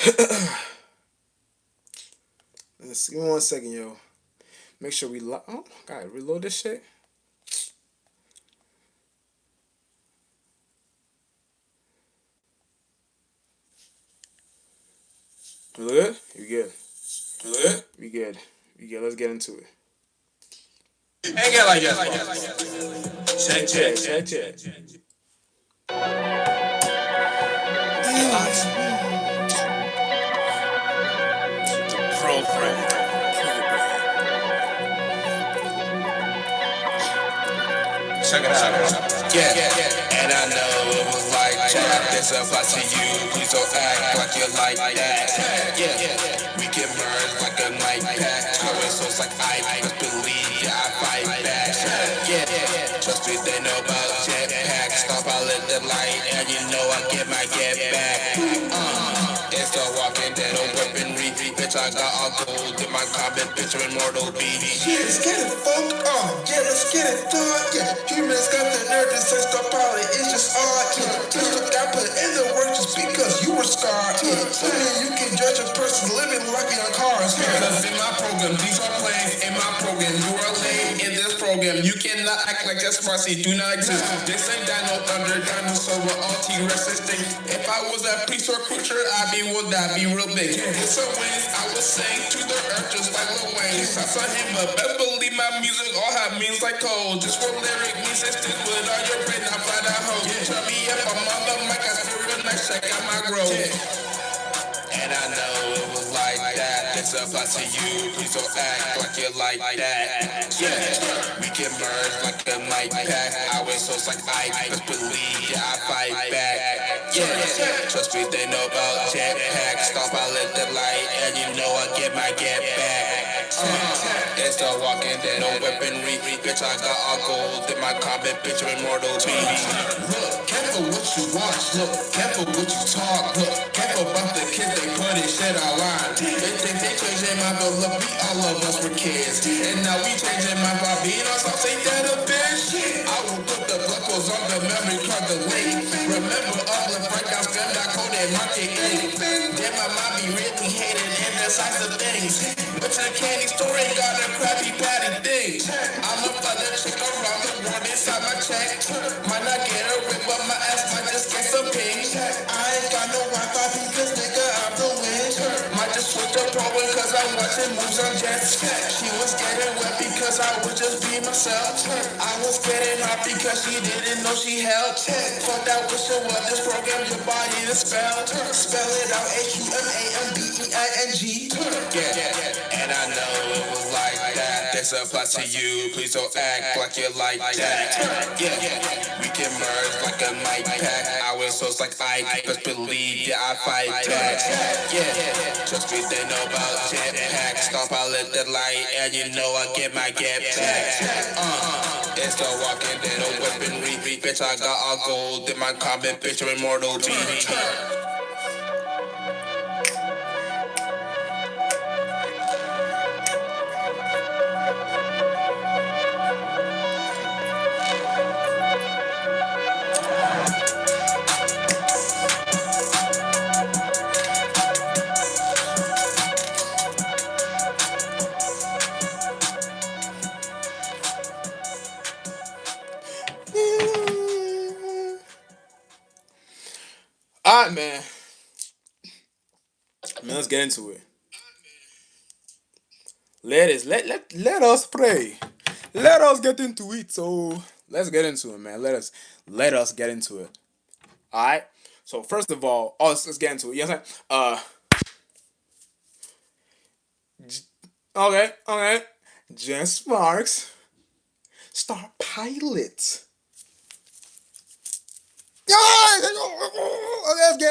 Give me 1 second, yo. Make sure we oh gotta reload this shit. We good? You good? You good? We good. We good. Let's get into it. Ain't get like that. Check, Check. Program. Check it out. Yeah. And I know it was like that. This applies to you. Please don't act like you like that. Yeah. We get merged like a night pack. I was so like I just believe, yeah, I fight back. Yeah. Trust me, they know about jetpack. Stop, I lit the light, and you know I get back. It's the walking dead, old weapon repeat. Bitch, I got all gold in my comment, picture immortal BD. Yeah, let's get it folk on. Yeah, let's get it done. Yeah, humans got the nerve to say stop out. It's just odd. Yeah, just look, I put in the work just because you were scarred. Yeah, so then you can judge a person living life on cars. Yeah, cause in my program, these are plays. In my program, you are late. In this program, you cannot act like just Marcy do not exist. This ain't Dino Thunder, dinosaur with all T-Rex thing. If I was a priest or preacher, would that be real big? In some ways, I was saying to the earth just like Lil Wayne. I saw him, but best believe my music all have means like cold. Just for lyric means it sticks with all your brain. I fly that hoe. Tell me if I'm on the mic, I feel real nice. Check out my growth. And I know it was like that. This applies to you. Please don't act like you like that. Yeah, we can merge like a mic pack. I was so like I just believe, yeah, I fight back. Yeah, trust me, they know about jetpack. Stop, I lit the light, and you know I get back. It's the walking dead, no weaponry. Bitch, I got all gold in my comment, picture immortal BD. Look, careful what you watch. Look, careful what you talk. Look, careful about the kids they put in shit online. They think they changing my but look, we all of us were kids. And now we changing my vibe. Being on some say that a bitch. I will put the blood clothes on the memory card the late. Remember all the breakouts, them that code and market 8. Then my mom be really hating indecisive things. But your candy store ain't got a crappy patty thing. I'm a other chick around the world inside my check. Might not get a rip, but my ass might just get some ping. I ain't got no Wi-Fi because nigga I'm the wind. Might just switch the program cause I'm watching moves on jets. She was getting wet because I was just being myself. I was getting hot because she didn't know she helped. Fuck that wish it was this program your body to spell. Spell it out HUMAMBEING. Yeah, and I know it was like that. This applies to you. Please don't act like you like that. Yeah, we can merge like a mic pack. I was so like I just believe, yeah, I fight back. Yeah, trust me, they know about jetpack. Stop, I lit the light, and you know I get back. It's the walking dead, no weaponry. Bitch, I got all gold in my comment, picture immortal BD. Alright, man. Man, let's get into it. Let us pray. Let us get into it. So let's get into it, man. Let us get into it. Alright. So first of all, let's get into it. Yes, okay. Jen Sparks, Star Pilot. Yeah,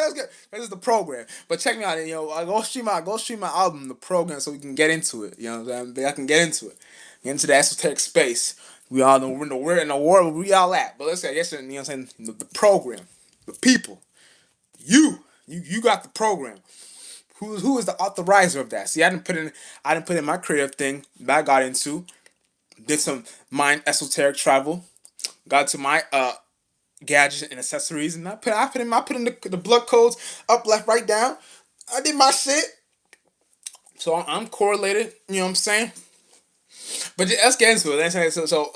let's get. This is the program. But check me out, go stream my album, the program, so we can get into it. You know what I'm saying? I can get into it. Get into the esoteric space. We all know we're in the world where we all at. But let's say, yes, you know what I'm saying? The program, the people, you got the program. Who is the authorizer of that? See, I didn't put in my creative thing that I got into. Did some mind esoteric travel. Got to my gadgets and accessories, and I put in the blood codes up, left, right, down. I did my shit. So I'm correlated. You know what I'm saying? But let's get into it. So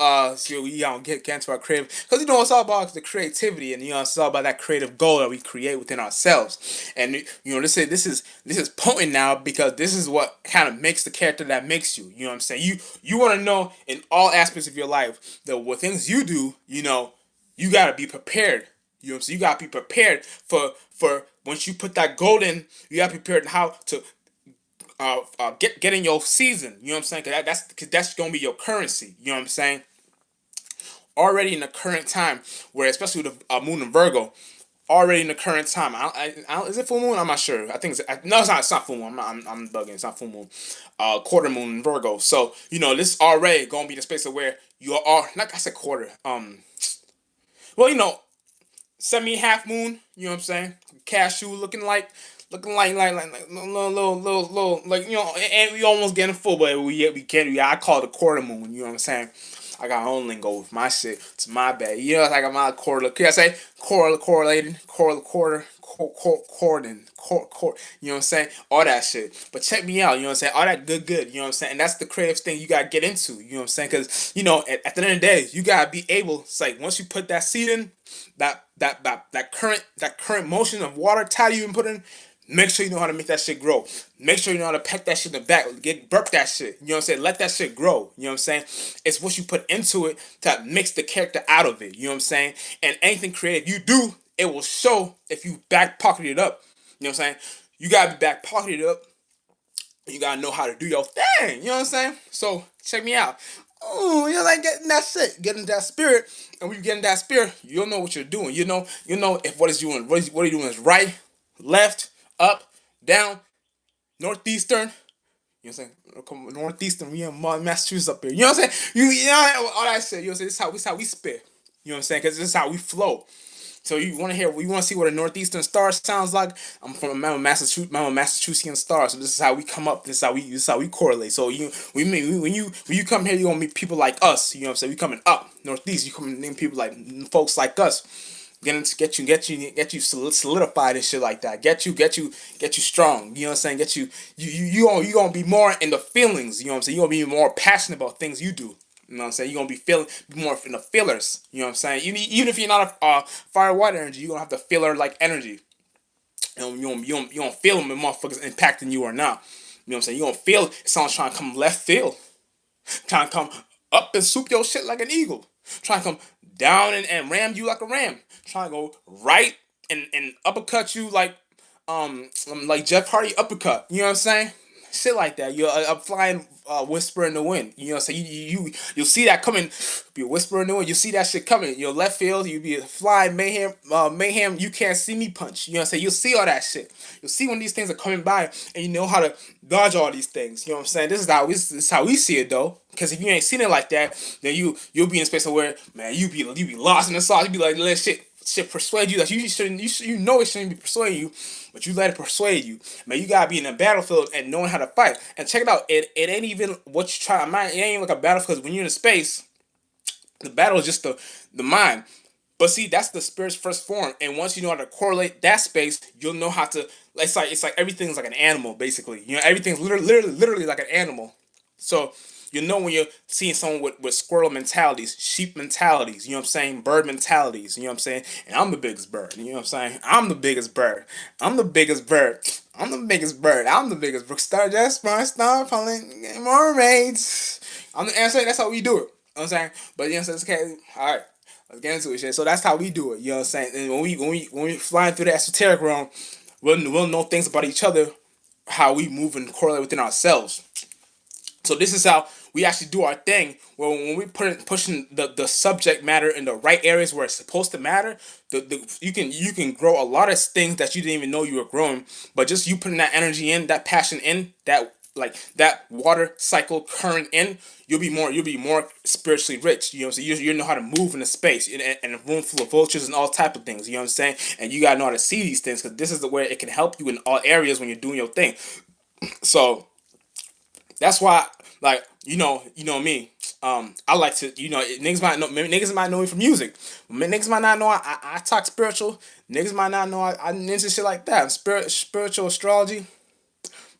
we get into our creative, because it's all about the creativity, and it's all about that creative goal that we create within ourselves. And this is potent now, because this is what kind of makes the character that makes you. You know what I'm saying? You want to know in all aspects of your life that what things you do, you gotta be prepared. You know what I'm saying? You gotta be prepared for once you put that goal in, you gotta be prepared how to get in your season. You know what I'm saying? Cause that's gonna be your currency. You know what I'm saying? Already in the current time, where especially with the moon in Virgo, already in the current time. Is it full moon? I'm not sure. I think no, it's not. It's not full moon. I'm bugging. It's not full moon. Quarter moon in Virgo. So this already gonna be the space of where you are. Like I said, quarter. Well, semi half moon. You know what I'm saying? Cashew looking like little like and we almost getting full, but we can't. I call it a quarter moon. You know what I'm saying? I got my own lingo with my shit. It's my bad. I got my quarter. Can I say correlated, cordon, you know what I'm saying? All that shit. But check me out, you know what I'm saying? All that good, you know what I'm saying? And that's the creative thing you gotta get into, you know what I'm saying? Because, at the end of the day, you gotta be able, it's like, once you put that seed in, that current motion of water tide you put in, make sure you know how to make that shit grow. Make sure you know how to peck that shit in the back. Burp that shit. You know what I'm saying? Let that shit grow. You know what I'm saying? It's what you put into it to mix the character out of it. You know what I'm saying? And anything creative you do, it will show if you back pocketed it up. You know what I'm saying? You gotta be back pocketed up. You gotta know how to do your thing. You know what I'm saying? So check me out. Oh, you're like getting that shit, getting that spirit, and when you get in that spirit, you'll know what you're doing. You know if what are you doing is right, left, up, down, northeastern. You know what I'm saying? Come northeastern, we in Massachusetts up here. You know what I'm saying? You know all that shit. You know what I'm saying? This is how we spit. You know what I'm saying? Because this is how we flow. So you want to see what a northeastern star sounds like? I'm from Massachusetts. I'm a Massachusettsian star. So this is how we come up. This is how we correlate. So when you come here, you're gonna meet people like us. You know what I'm saying? We coming up northeast. You coming to people like folks like us. Get you solidified and shit like that. Get you strong. You know what I'm saying? You gonna be more in the feelings. You know what I'm saying? You gonna be more passionate about things you do. You know what I'm saying? You're gonna be more in the feelers. You know what I'm saying? Even if you're not a fire water energy, you're gonna have the feeler like energy. You don't feel them when motherfuckers impacting you or not. You know what I'm saying? You don't feel someone's trying to come left field, trying to come up and swoop your shit like an eagle, trying to come down and ram you like a ram, trying to go right and uppercut you like Jeff Hardy uppercut. You know what I'm saying? Shit like that. You're a flying whisper in the wind. You know what I'm saying? You'll see that coming. Be a whisper in the wind. You see that shit coming. Your left field. You be a flying mayhem. You can't see me punch. You know what I'm saying? You'll see all that shit. You'll see when these things are coming by, and you know how to dodge all these things. You know what I'm saying? This is how we see it though. Because if you ain't seen it like that, then you'll be in a space where, man, you be lost in the sauce. You be like, let shit persuade you that you shouldn't. You know it shouldn't be persuading you, but you let it persuade you. Man, you gotta be in a battlefield and knowing how to fight. And check it out. It ain't even what you try. It ain't like a battlefield. Because when you're in space, the battle is just the mind. But see, that's the spirit's first form. And once you know how to correlate that space, you'll know how to. It's like everything's like an animal, basically. Everything's literally like an animal. So when you're seeing someone with squirrel mentalities, sheep mentalities, you know what I'm saying, bird mentalities, you know what I'm saying, and I'm the biggest bird, you know what I'm saying, I'm the biggest bird, I'm the biggest bird, I'm the biggest bird, I'm the biggest bird, star just my star pulling mermaids. I'm the answer. That's how we do it. You know what I'm saying, but you know what I'm saying, okay, all right. Let's get into it, shit. So that's how we do it. You know what I'm saying? And when we flying through the esoteric realm, we'll know things about each other, how we move and correlate within ourselves. So this is how we actually do our thing. Where when we pushing the subject matter in the right areas where it's supposed to matter, you can grow a lot of things that you didn't even know you were growing. But just you putting that energy in, that passion in, that water cycle current in, you'll be more spiritually rich. You know what I'm saying? You know how to move in a space in a room full of vultures and all type of things. You know what I'm saying? And you gotta know how to see these things, because this is the way it can help you in all areas when you're doing your thing. So that's why, like, you know me. I like to, niggas might know me from music. Niggas might not know I talk spiritual. Niggas might not know I into shit like that. Spiritual astrology.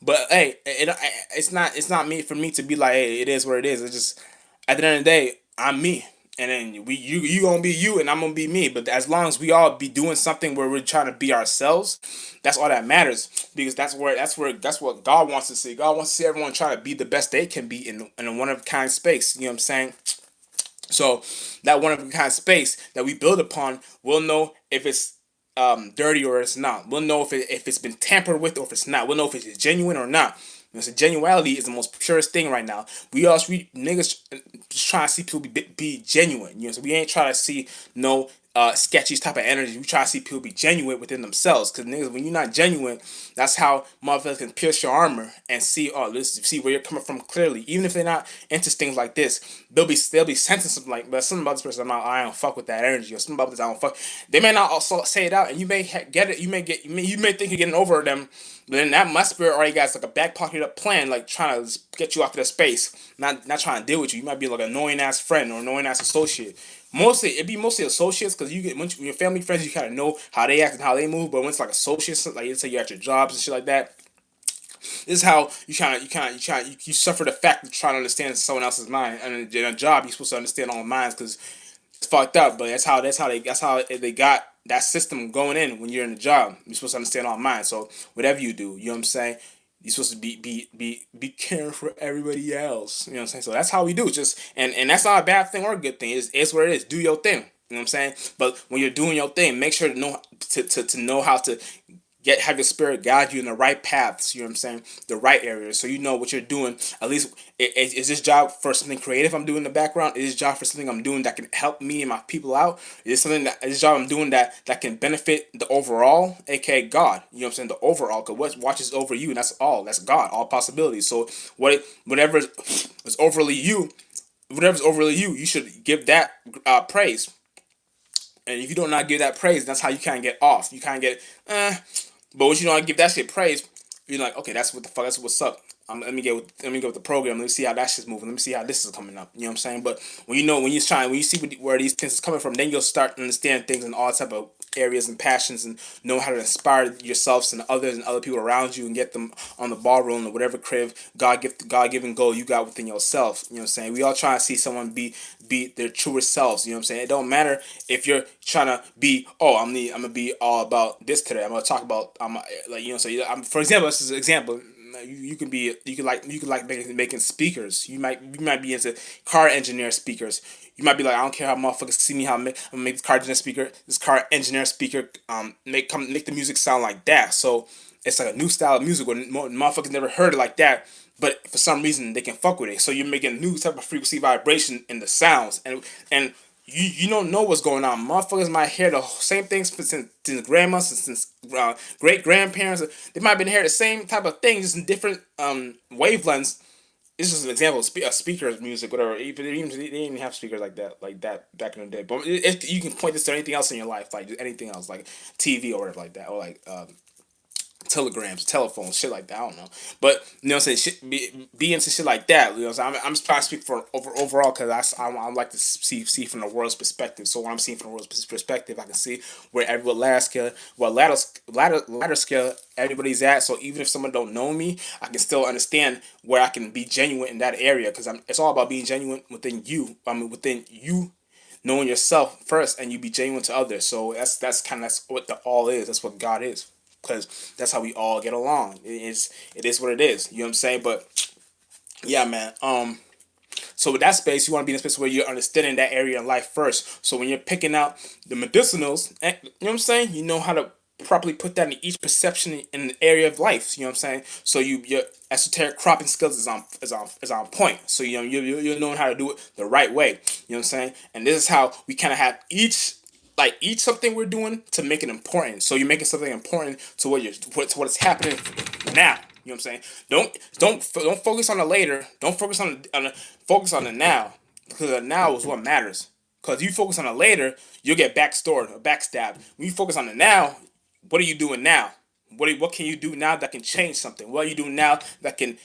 But hey, it's not me for me to be like, hey, it is what it is. It's just at the end of the day, I'm me, and then you gonna be you, and I'm gonna be me. But as long as we all be doing something where we're trying to be ourselves, that's all that matters. Because that's what God wants to see. God wants to see everyone trying to be the best they can be in a one of a kind space. You know what I'm saying? So that one of a kind space that we build upon, we'll know if it's dirty or it's not. We'll know if it's been tampered with or if it's not. We'll know if it's genuine or not. So genuality is the most purest thing right now. We niggas just trying to see people be genuine. So we ain't trying to see no sketchy type of energy. We try to see people be genuine within themselves. Cause niggas, when you're not genuine, that's how motherfuckers can pierce your armor and see see where you're coming from clearly. Even if they're not into things like this, they'll be sensing something like, but some about this person, I don't fuck with that energy, or some about this I don't fuck. They may not also say it out, and you may get it. You may think you're getting over them. But then that my spirit already got like a back pocket up plan, like trying to get you out of that space, not trying to deal with you. You might be like an annoying ass friend or annoying ass associate. It'd be mostly associates because when your family friends, you kind of know how they act and how they move. But when it's like associates, like let's say you're at your jobs and shit like that, this is how you suffer the fact of trying to understand someone else's mind. And in a job, you're supposed to understand all minds because it's fucked up. But that's how they got that system going in when you're in the job. You're supposed to understand all minds. So whatever you do, you know what I'm saying. You're supposed to be caring for everybody else. You know what I'm saying? So that's how we do. Just and that's not a bad thing or a good thing. It's what it is. Do your thing. You know what I'm saying? But when you're doing your thing, make sure to know to know how to have your spirit guide you in the right paths. You know what I'm saying? The right areas, so you know what you're doing. At least is this job for something creative I'm doing in the background? Is this job for something I'm doing that can help me and my people out? Is this job I'm doing that can benefit the overall, aka God? You know what I'm saying? The overall, because what watches over you, and that's all. That's God. All possibilities. So whatever is overly you, whatever's overly you, you should give that praise. And if you do not give that praise, that's how you kind of get off. You kind of get, but when you don't give that shit praise, you're like, okay, that's what the fuck, that's what's up. Let me get with the program. Let me see how that shit's moving. Let me see how this is coming up. You know what I'm saying? But when you see where these things is coming from, then you'll start to understand things in all type of areas and passions, and know how to inspire yourselves and others and other people around you, and get them on the ball rolling, or whatever God given goal you got within yourself. You know what I'm saying? We all try to see someone be their truest selves. You know what I'm saying? It don't matter if you're trying to be, I'm gonna be all about this today. I'm gonna talk about like, you know. So for example, this is an example. You can like making speakers. You might be into car engineer speakers. You might be like, I don't care how motherfuckers see me, I'm gonna make this car engineer speaker make the music sound like that. So it's like a new style of music where motherfuckers never heard it like that, but for some reason they can fuck with it. So you're making a new type of frequency vibration in the sounds, and you don't know what's going on. Motherfuckers might hear the same things since grandma, since great grandparents. They might have been hearing the same type of thing, just in different wavelengths. This is an example of speakers, music, whatever. They didn't even have speakers like that back in the day. But if you can point this to anything else in your life, like anything else, like TV or whatever like that, or like telegrams, telephones, shit like that. I don't know, but you know what I'm saying. Be into shit like that. You know, what I'm just trying to speak for overall because I like to see from the world's perspective. So when I'm seeing from the world's perspective, I can see where what ladder scale everybody's at. So even if someone don't know me, I can still understand where I can be genuine in that area, because it's all about being genuine within you. Within you. Knowing yourself first, and you be genuine to others. So that's what the all is. That's what God is, because that's how we all get along. It is what it is. You know what I'm saying? But yeah, man. So with that space, you want to be in a space where you're understanding that area in life first. So when you're picking out the medicinals, you know what I'm saying? You know how to properly put that in each perception in the area of life. You know what I'm saying? So your esoteric cropping skills is on point. So you're knowing how to do it the right way. You know what I'm saying? And this is how we kind of have each something we're doing to make it important. So you're making something important to what's happening now. You know what I'm saying? Don't focus on the later. Don't focus focus on the now, because the now is what matters. Because you focus on the later, you'll get backstored or backstabbed. When you focus on the now, what are you doing now? What can you do now that can change something? What are you doing now that can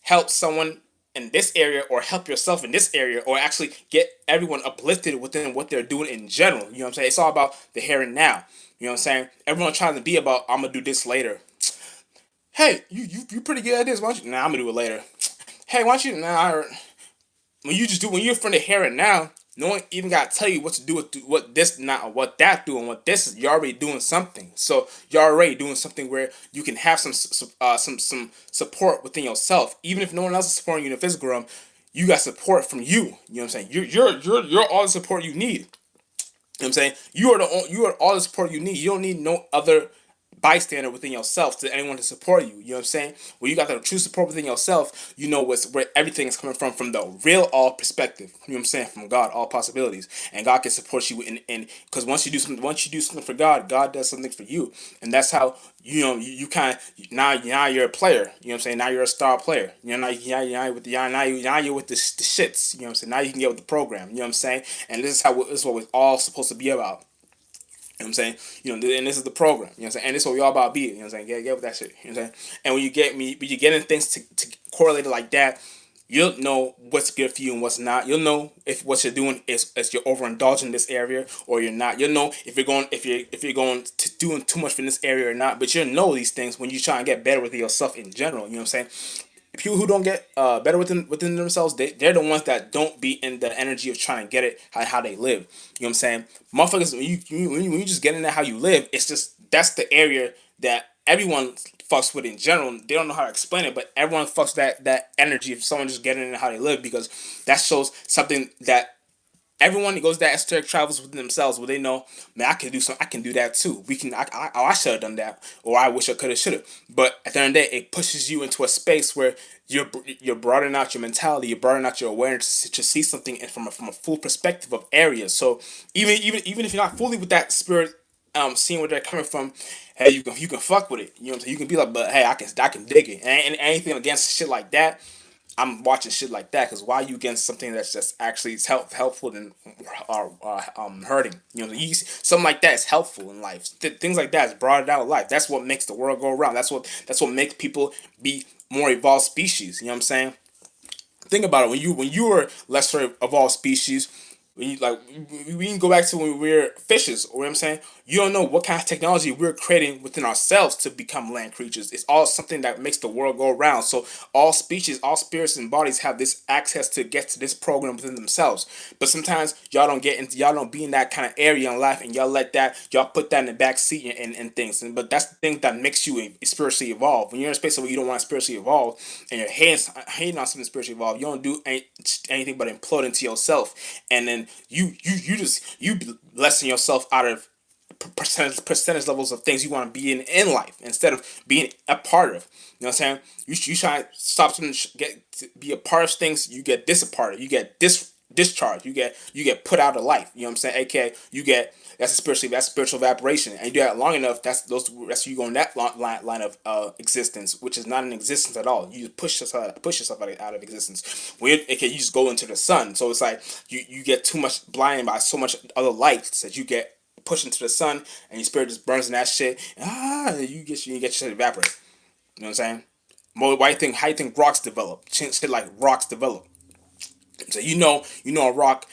help someone in this area or help yourself in this area or actually get everyone uplifted within what they're doing in general. You know what I'm saying? It's all about the here and now. You know what I'm saying? Everyone trying to be about, I'm gonna do this later. Hey, you pretty good at this. Why don't you? Nah, I'm gonna do it later. Hey, why don't you? Nah, when you just do when you're from the here and now, no one even gotta tell you what to do with what this not what that doing what this is. You're already doing something. So you're already doing something where you can have some support within yourself. Even if no one else is supporting you in the physical realm, you got support from you. You know what I'm saying? You're all the support you need. You know what I'm saying? You are all the support you need. You don't need no other bystander within yourself to anyone to support you. You know what I'm saying? When you got the true support within yourself, you know where everything is coming from the real all perspective. You know what I'm saying? From God, all possibilities. And God can support you in because once you do something for God, God does something for you. And that's how you kind of now you're a player. You know what I'm saying? Now you're a star player. You know, now you're with the shits. You know what I'm saying? Now you can get with the program. You know what I'm saying? And this is what we're all supposed to be about. You know what I'm saying? And this is the program. You know what I'm saying? And this is what we all about be. You know what I'm saying? Get with that shit. You know what I'm saying? And when you get in things to correlate it like that, you'll know what's good for you and what's not. You'll know if what you're doing is you're overindulging in this area or you're not. You'll know if you're going to doing too much in this area or not. But you'll know these things when you try and get better with yourself in general. You know what I'm saying? People who don't get better within themselves, they're the ones that don't be in the energy of trying to get it how they live. You know what I'm saying? Motherfuckers, when you just get in there how you live, it's just that's the area that everyone fucks with in general. They don't know how to explain it, but everyone fucks that energy of someone just getting in how they live because that shows something that everyone that goes that esoteric travels within themselves where they know, man, I can do that too. I should have done that, or I wish I could have, should have. But at the end of the day, it pushes you into a space where you're broadening out your mentality, you're broadening out your awareness to see something from a full perspective of areas. So even if you're not fully with that spirit, seeing where they're coming from, hey, you can fuck with it. You know what I'm saying? You can be like, but hey, I can dig it, and anything against shit like that. I'm watching shit like that because why are you against something that's just actually helpful than hurting? You know, something like that is helpful in life. Things like that is brought out of life. That's what makes the world go around. That's what makes people be more evolved species. You know what I'm saying? Think about it. When you were lesser evolved species, when you like we can go back to when we were fishes. Or what I'm saying, you don't know what kind of technology we're creating within ourselves to become land creatures. It's all something that makes the world go around. So all species, all spirits and bodies have this access to get to this program within themselves. But sometimes y'all don't be in that kind of area in life, and y'all put that in the back seat and things. But that's the thing that makes you spiritually evolve. When you're in a space where you don't want to spiritually evolve, and you're hating on something spiritually evolved, you don't do anything but implode into yourself, and then you lessen yourself out of percentage levels of things you want to be in life instead of being a part of. You know what I'm saying? You try to stop something, get to be a part of things. You get disemparted. You get discharge. You get put out of life. You know what I'm saying? AKA you get that's spiritual evaporation. And you do that long enough. That's you go in that line of existence, which is not an existence at all. You just push yourself out of existence. You just go into the sun. So it's like you get too much blinded by so much other lights that you get pushed into the sun, and your spirit just burns in that shit. And you get your shit evaporate. You know what I'm saying? More how you think rocks develop? Shit like rocks develop. So a rock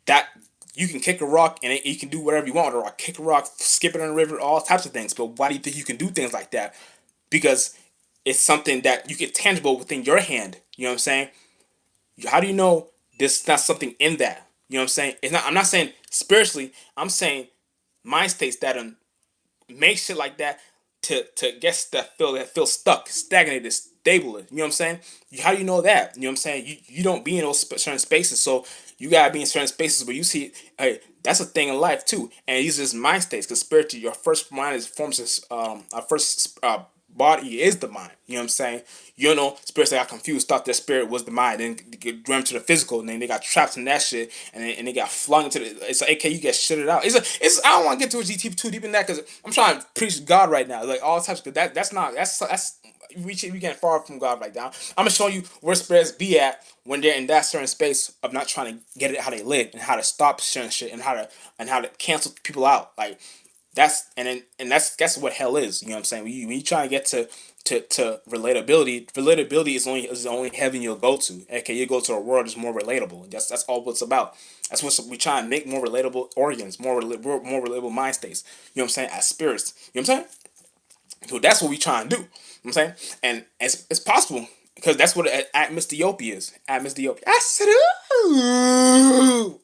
that you can kick a rock and you can do whatever you want with a rock. Kick a rock, skip it in a river, all types of things. But why do you think you can do things like that? Because it's something that you get tangible within your hand. You know what I'm saying? How do you know there's not something in that? You know what I'm saying? It's not. I'm not saying spiritually. I'm saying mind states that make shit like that to get that feel stuck, stagnated, stable. You know what I'm saying? How do you know that? You know what I'm saying? You don't be in those certain spaces, so you gotta be in certain spaces where you see, hey, that's a thing in life too. And these are just mind states, because spiritually, your first mind is forms our first body is the mind. You know what I'm saying? You know, spirits that got confused, thought their spirit was the mind, then they dreamt to the physical, and then they got trapped in that shit, and they got flung into the. It's like, AK, you get shitted out. It's. I don't want to get too deep in that because I'm trying to preach God right now, like all types of that's we getting far from God right now. I'm gonna show you where spirits be at when they're in that certain space of not trying to get it how they live and how to stop certain shit and how to cancel people out. Like That's what hell is. You know what I'm saying? When you try to get to relatability is the only heaven you'll go to. Okay, you go to a world that's more relatable. That's all what it's about. That's what we try and make more relatable organs, more relatable mind states. You know what I'm saying? As spirits. You know what I'm saying? So that's what we try and do. You know what I'm saying? And it's possible because that's what Atmos is. Atmos. I said, ooh.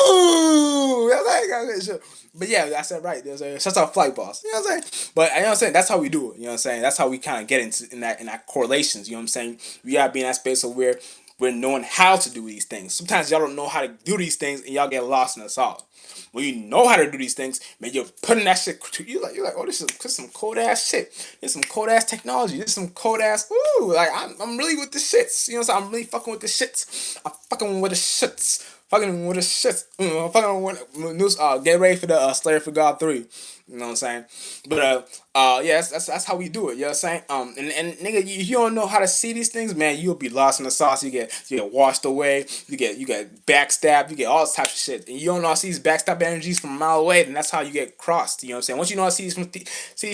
Ooh, but yeah, I said right. There's a such a flight boss. You know what I'm saying? But you know what I'm saying. That's how we do it. You know what I'm saying. That's how we kind of get into in that correlations. You know what I'm saying. We gotta be in that space of where we're knowing how to do these things. Sometimes y'all don't know how to do these things, and y'all get lost in the sauce. When you know how to do these things, man, you're putting that shit. You're like, oh, this is some cold ass shit. This is some cold ass technology. This is some cold ass. Ooh, like I'm really with the shits. You know what I'm saying? I'm really fucking with the shits. I'm fucking with the shits. Fucking with the shits. Fucking with news. Get ready for the Slayer for God 3. You know what I'm saying? But yeah, that's how we do it. You know what I'm saying? And nigga, you don't know how to see these things, man. You'll be lost in the sauce. You get washed away. You get backstabbed. You get all types of shit. And you don't know how to see these backstab energies from a mile away. Then that's how you get crossed. You know what I'm saying? Once you know how to see these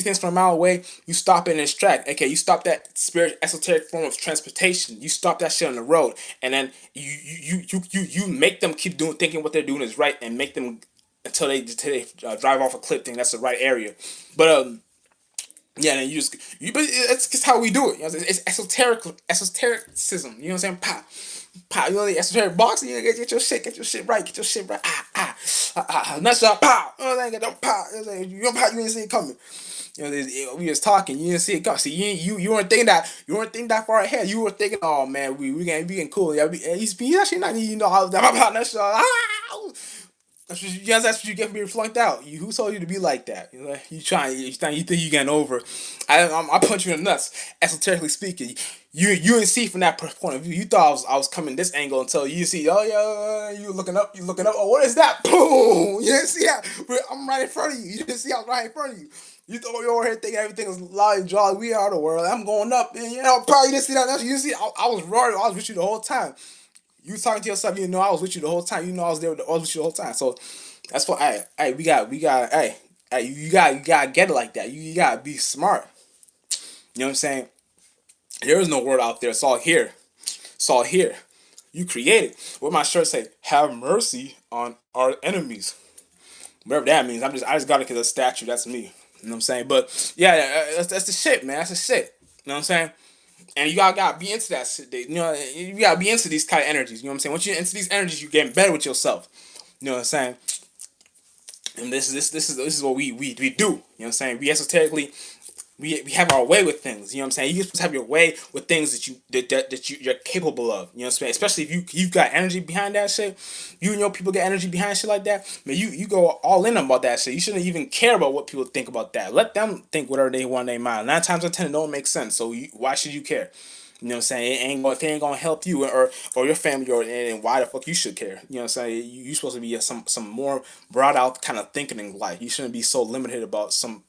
things from a mile away, you stop it in its track. Okay, you stop that spirit esoteric form of transportation. You stop that shit on the road, and then you make them keep thinking what they're doing is right, and make them until they drive off a cliff. Think that's the right area, but yeah, then but it's just how we do it. You know, it's esotericism. You know what I'm saying? You know the esoteric boxing. You know, get your shit right, Not shot, pow. You know what I'm saying? Get your pow. You know what I'm saying? You didn't see it coming. You know, we was talking. You didn't see it coming. See, you weren't thinking that far ahead. You were thinking, oh man, we getting cool. Yeah, he's actually not. You know how that shot. That's what you get for being flunked out. Who told you to be like that? You think you getting over. I punch you in the nuts. Esoterically speaking, you didn't see from that point of view. You thought I was coming this angle until you see. Oh yeah, you looking up. Oh, what is that? Boom! You didn't see that. I'm right in front of you. You didn't see I was right in front of you. You thought you were over here thinking everything was loud and jolly. We are the world. I'm going up, and probably didn't see that. You didn't see. I was roaring. I was with you the whole time. You talking to yourself, you know I was with you the whole time. You know I was there. I was with you the whole time. So that's why, we got, you gotta get it like that. You gotta be smart. You know what I'm saying? There is no word out there. It's all here. It's all here. You created. What my shirt say? Have mercy on our enemies. Whatever that means. I just got it because of a statue. That's me. You know what I'm saying? But yeah, that's the shit, man. That's the shit. You know what I'm saying? And you gotta be into that shit. You know, you gotta be into these kind of energies. You know what I'm saying? Once you're into these energies, you're getting better with yourself. You know what I'm saying? And this is what we do. You know what I'm saying? We esoterically we have our way with things. You know what I'm saying? You're supposed to have your way with things that you're capable of. You know what I'm saying? Especially if you've got energy behind that shit. You and your people get energy behind shit like that. Man, you go all in about that shit. You shouldn't even care about what people think about that. Let them think whatever they want in their mind. 9 times out of 10 it don't make sense. So why should you care? You know what I'm saying? If it ain't gonna help you or your family, and why the fuck you should care? You know what I'm saying? You're supposed to be some more broad out kind of thinking in life. You shouldn't be so limited about some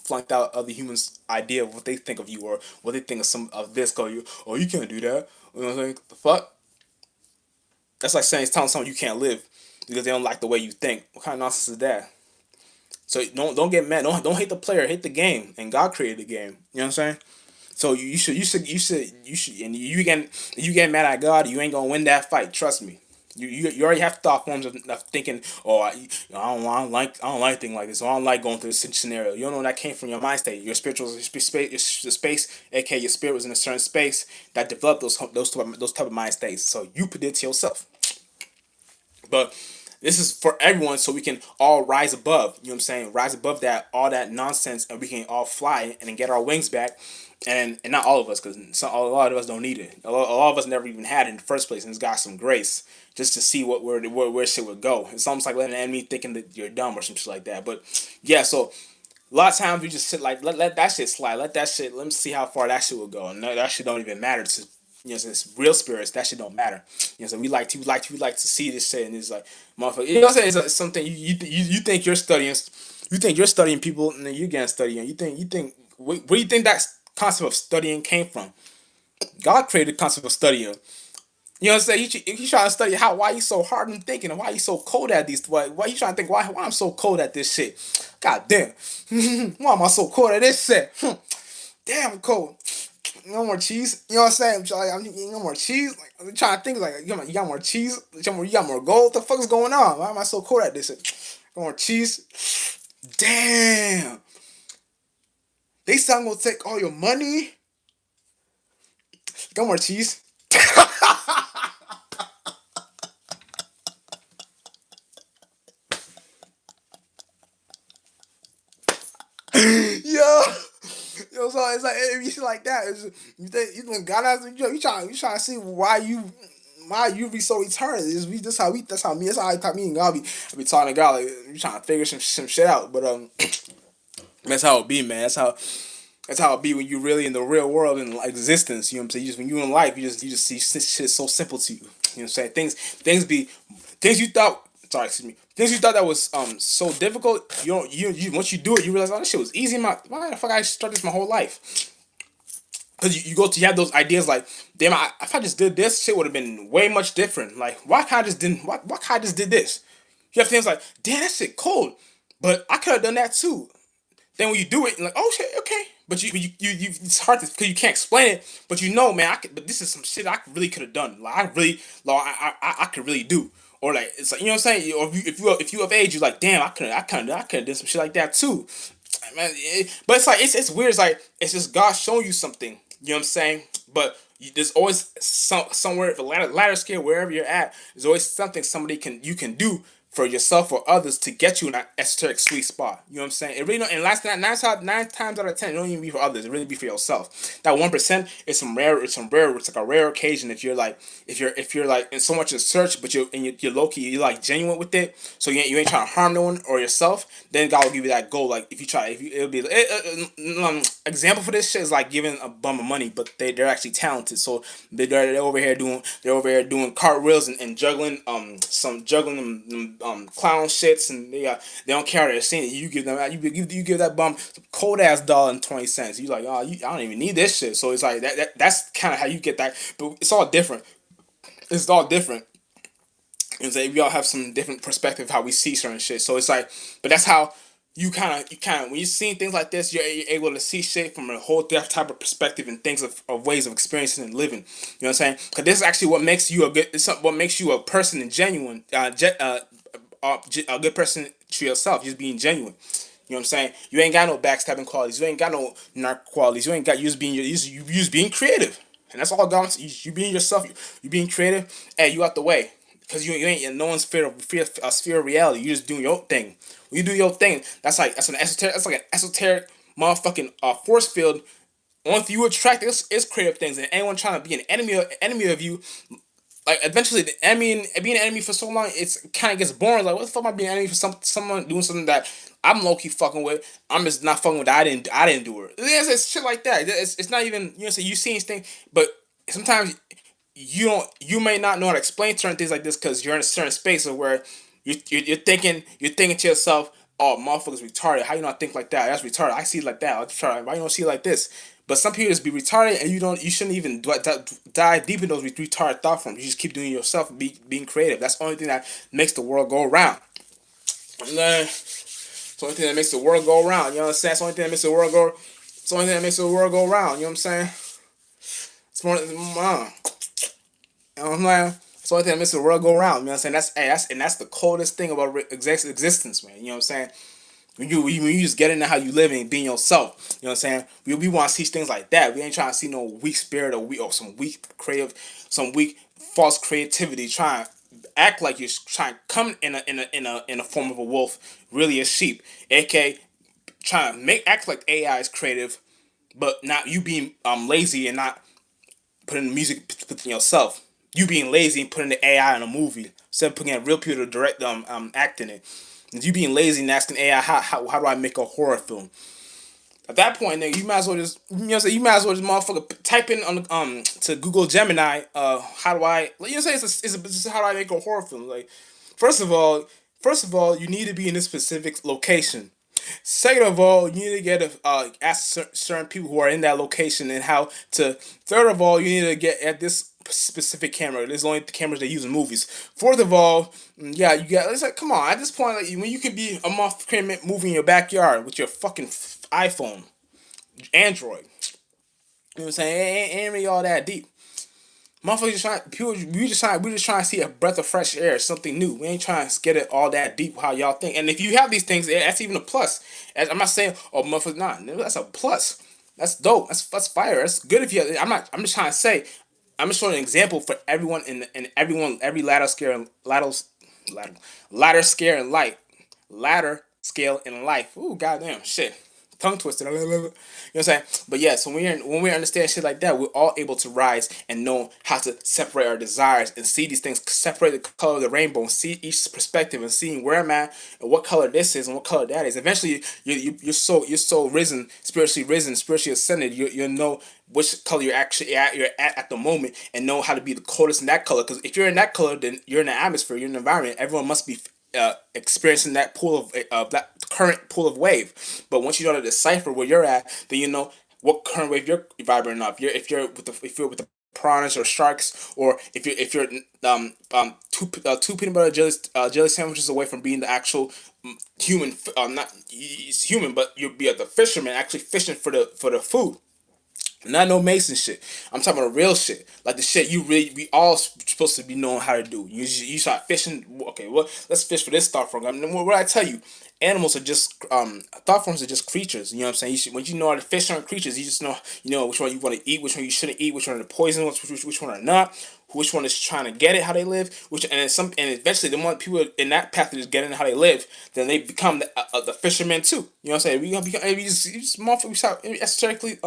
flunked out other humans' idea of what they think of you or what they think of some of this. Go, you can't do that. You know what I'm saying? The fuck? That's like telling someone you can't live because they don't like the way you think. What kind of nonsense is that? So don't get mad. Don't hate the player. Hate the game. And God created the game. You know what I'm saying? So you should, and you get mad at God, you ain't gonna win that fight. Trust me. You already have thought forms of thinking. Oh, I don't like things like this. Or I don't like going through this scenario. You don't know where that came from. Your mind state, your spiritual space, aka your spirit was in a certain space that developed those type of mind states. So you put it to yourself. But this is for everyone, so we can all rise above. You know what I'm saying? Rise above all that nonsense, and we can all fly and then get our wings back. And not all of us, because a lot of us don't need it. A lot of us never even had it in the first place, and it's got some grace just to see where shit would go. It's almost like letting the enemy thinking that you're dumb or some shit like that. But yeah, so a lot of times we just sit like let that shit slide. Let me see how far that shit will go. And that shit don't even matter to it's real spirits. That shit don't matter. So we like to see this shit, and it's like motherfucker. You know what I'm saying? It's something you think you're studying. You think you're studying people, and then you get studying. You think where do you think that concept of studying came from? God created the concept of studying. You know what I'm saying? He trying to study why you so hard in thinking and why you so cold at these. Why you trying to think why I'm so cold at this shit? God damn, why am I so cold at this shit? Damn, I'm cold. No more cheese. You know what I'm saying? I'm eating no more cheese. Like I'm trying to think like you got more cheese. You got more gold. What the fuck is going on? Why am I so cold at this shit? Got more cheese. Damn. They said I'm gonna take all your money. Got more cheese. Yo. Yo, so it's like if you see like that, you think you got us. You trying to see why you be so retarded. That's how me and God be talking to God like we trying to figure some shit out. But that's how it be, man. That's how it be when you really in the real world in existence. You know what I'm saying? When you in life, you just see shit so simple to you. You know what I'm saying? Things you thought. Sorry, excuse me. Things you thought that was so difficult. You once you do it, you realize, oh, this shit was easy. Why the fuck I started this my whole life? Because you have those ideas like, damn, if I just did this, shit would have been way much different. Like, why can't I just didn't? Why can't I just did this? You have things like, damn, that shit cold, but I could have done that too. Then when you do it, you're like, oh shit, okay. But it's hard to because you can't explain it. But you know, man, but this is some shit I really could have done. Like I could really do. Or like it's like you know what I'm saying. Or if you of age, you're like, damn, I could have done some shit like that too. Man, but it's like it's weird. It's like it's just God showing you something. You know what I'm saying? But there's always somewhere the ladder scale wherever you're at. There's always something you can do for yourself or others to get you in that esoteric sweet spot. You know what I'm saying? It really don't, and nine times out of 10, it don't even be for others. It really be for yourself. That 1% is some rare. It's like a rare occasion if you're like if you're like in so much in search, but you're low key, you're like genuine with it. So you ain't trying to harm no one or yourself. Then God will give you that goal. Like if you try, it'll be example for this shit is like giving a bum of money, but they're actually talented. So they're over here doing cartwheels and juggling juggling them clown shits, and they don't care they're seeing it. You give them you give that bum cold ass $1.20. You like, oh, I don't even need this shit. So it's like that's kind of how you get that, but it's all different. It's all different. And say we all have some different perspective how we see certain shit. So it's like, but that's how you kind of when you see things like this, you're able to see shit from a whole type of perspective and things of ways of experiencing and living. You know what I'm saying? Because this is actually what makes you a good. It's what makes you a person and genuine. A good person to yourself, just being genuine. You know what I'm saying? You ain't got no backstabbing qualities. You ain't got no narc qualities. You ain't got you just being creative, and that's all gone. You being yourself. You being creative, and you out the way. Cause you ain't in no one's sphere of reality. You just doing your thing. When you do your thing, that's like an esoteric motherfucking force field. Only you attract is creative things, and anyone trying to be an enemy of you, like eventually the enemy being an enemy for so long, it's kind of gets boring. Like what the fuck am I being an enemy for someone doing something that I'm low key fucking with? I'm just not fucking with that. I didn't do it. It's shit like that. It's not even you know. So you see this thing, but sometimes you may not know how to explain certain things like this because you're in a certain space of where you're thinking to yourself, oh, motherfuckers retarded. How you not think like that? That's retarded. I see it like that. I'm retarded. Why you don't see it like this? But some people just be retarded and you shouldn't even dive deep in those retarded thought forms. You just keep doing it yourself and being creative. That's the only thing that makes the world go around. And then it's the only thing that makes the world go around. You know what I'm saying? It's the only thing that makes the world go. It's the only thing that makes the world go around. You know what I'm saying? It's more. You know what I'm saying? It's the only thing that makes the world go around. You know what I'm saying? That's the coldest thing about existence, man. You know what I'm saying? When you just get into how you live and being yourself, you know what I'm saying? We want to see things like that. We ain't trying to see no weak spirit or some weak false creativity. Trying to act like you're trying to come in a form of a wolf, really a sheep. AK trying to act like AI is creative, but not you being lazy and not putting the music within yourself. You being lazy and putting the AI in a movie instead of putting a real people to direct act in it. And you being lazy and asking AI how do I make a horror film? At that point, nigga, you might as well just you might as well just motherfucker type in on to Google Gemini how do I it's how do I make a horror film? Like first of all you need to be in a specific location. Second of all, you need to ask certain people who are in that location and how to. Third of all, you need to get at this specific camera. There's only the cameras they use in movies. Fourth of all, yeah, you got. It's like, come on. At this point, like, when you could be a motherfucking movie in your backyard with your fucking iPhone, Android. You know what I'm saying? Ain't really all that deep. Motherfuckers just trying. People, we just trying to see a breath of fresh air, something new. We ain't trying to get it all that deep how y'all think. And if you have these things, that's even a plus. I'm not saying, oh, motherfuckers, nah, that's a plus. That's dope. That's fire. That's good if you. I'm not. I'm just trying to say. I'm just showing an example for everyone every ladder scale in life, ladder scale in life. Ooh, goddamn shit, tongue twisted. You know what I'm saying? But yeah, so when we understand shit like that, we're all able to rise and know how to separate our desires and see these things, separate the color of the rainbow, and see each perspective and seeing where I'm at and what color this is and what color that is. Eventually, you're so risen, spiritually ascended. You know which color you're at the moment, and know how to be the coldest in that color. Because if you're in that color, then you're in the atmosphere, you're in the environment. Everyone must be experiencing that pool of that current pool of wave. But once you know how to decipher where you're at, then you know what current wave you're vibrating off. If you're with the piranhas or sharks, or if you're two peanut butter jelly sandwiches away from being the actual human, not it's human, but you'll be the fisherman actually fishing for the food. Not no Mason shit. I'm talking about real shit. Like the shit we all supposed to be knowing how to do. You start fishing. Okay, well, let's fish for this thought form. I mean, what I tell you, animals are just thought forms are just creatures. You know what I'm saying? When you know how to fish on creatures, you just know which one you want to eat, which one you shouldn't eat, which one are the poison ones, which one are not, which one is trying to get it, how they live, and eventually the more people in that path that is getting how they live, then they become the fishermen too. You know what I'm saying? We just motherfuckers start esoterically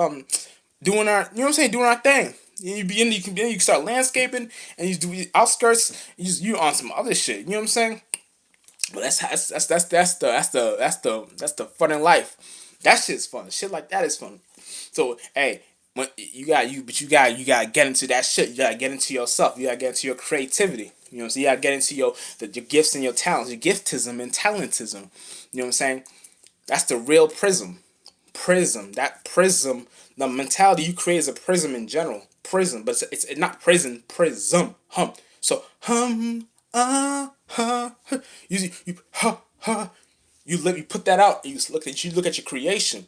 doing our, you know what I'm saying, doing our thing. You can start landscaping and you do outskirts. You on some other shit. You know what I'm saying? But that's the fun in life. That shit's fun. Shit like that is fun. So hey, when you gotta get into that shit. You gotta get into yourself. You gotta get into your creativity. You know what I'm saying? You gotta get into your gifts and your talents, your giftism and talentism. You know what I'm saying? That's the real that prism, the mentality you create is a prism in general. Prism, but it's not prism. So you you put that out and you look at your creation.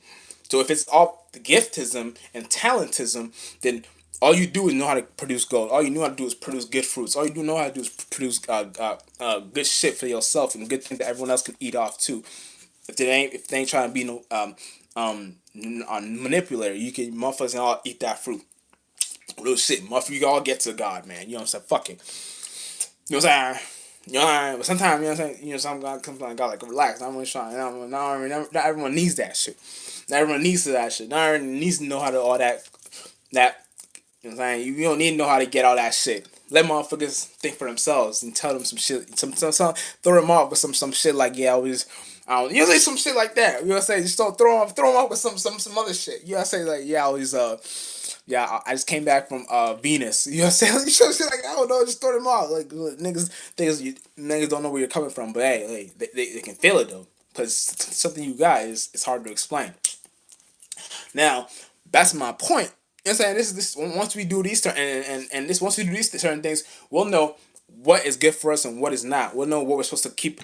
So if it's all the giftism and talentism, then all you do is know how to produce gold. All you know how to do is produce good fruits. All you do know how to do is produce good shit for yourself and good things that everyone else can eat off too. If they ain't trying to be no manipulator, you can motherfuckers all eat that fruit. Real shit, motherfucker, you all get to God, man. You know what I'm saying? Fucking. You know what I'm saying? You know what I'm saying? But sometimes, you know what I'm saying? You know, some God comes like, God, like, relax. Not really trying. Not everyone needs that shit. Not everyone needs that shit. Not everyone needs to know how to all that. You know what I'm saying? You don't need to know how to get all that shit. Let motherfuckers think for themselves and tell them some shit. Some throw them off with some shit like, yeah, I was. You know, say some shit like that. You know what I'm saying? Just don't throw them off with some other shit. You know what I'm saying? Like, yeah, I was yeah, I just came back from Venus. You know what I'm saying? You show shit like, I don't know, just throw them off. Like, niggas don't know where you're coming from, but hey, they can feel it though, because something you got is it's hard to explain. Now, that's my point. You know what I'm saying? This once we do these once we do these certain things, we'll know what is good for us and what is not. We'll know what we're supposed to keep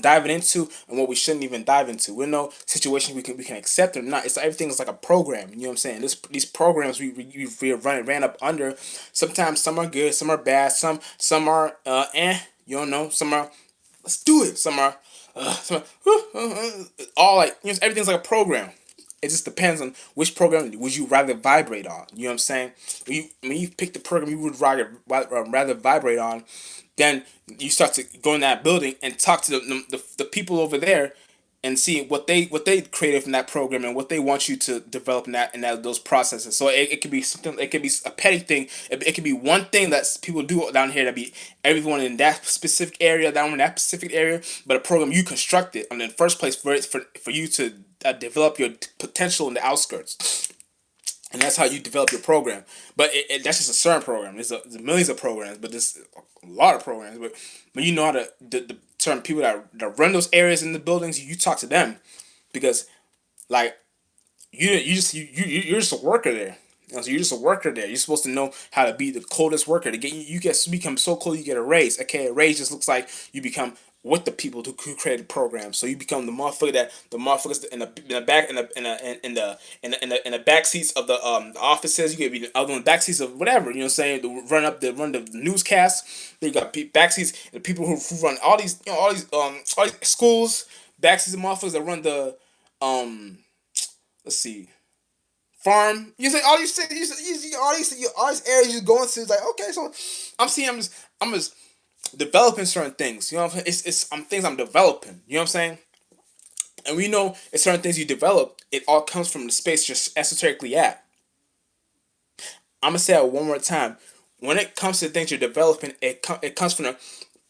diving into and what we shouldn't even dive into. We'll know situations we can accept or not. It's like, everything is like a program. You know what I'm saying? These programs we ran up under. Sometimes some are good, some are bad, some are you don't know. Some are let's do it. Some are all like, you know, everything's like a program. It just depends on which program would you rather vibrate on. You know what I'm saying? When you pick the program you would rather vibrate on, then you start to go in that building and talk to the people over there and see what they created from that program and what they want you to develop in those processes. So it could be something. It could be a petty thing. It could be one thing that people do down here that be everyone in that specific area down in that specific area, but a program you constructed in the first place for you to develop your potential in the outskirts. And that's how you develop your program. But that's just a certain program. There's millions of programs, but there's a lot of programs. But when you know how to the certain people that run those areas in the buildings, you talk to them, because like you're just a worker there. So you're just a worker there. You're supposed to know how to be the coldest worker. To get you get become so cold, you get a raise. Okay, a raise just looks like you become with the people who created the program. So you become the motherfuckers in the back in the back seats of the offices. You get the other one back seats of whatever, you know what I'm saying, to run the newscasts. Then you got back seats, the people who run all these, you know, all these schools. Back seats of motherfuckers that run the let's see, farm. You say all these things, all these areas you go into. It's like, okay, so I'm just developing certain things. You know what I'm saying? It's things I'm developing. You know what I'm saying? And we know it's certain things you develop. It all comes from the space you're esoterically at. I'm gonna say it one more time. When it comes to things you're developing, it comes from the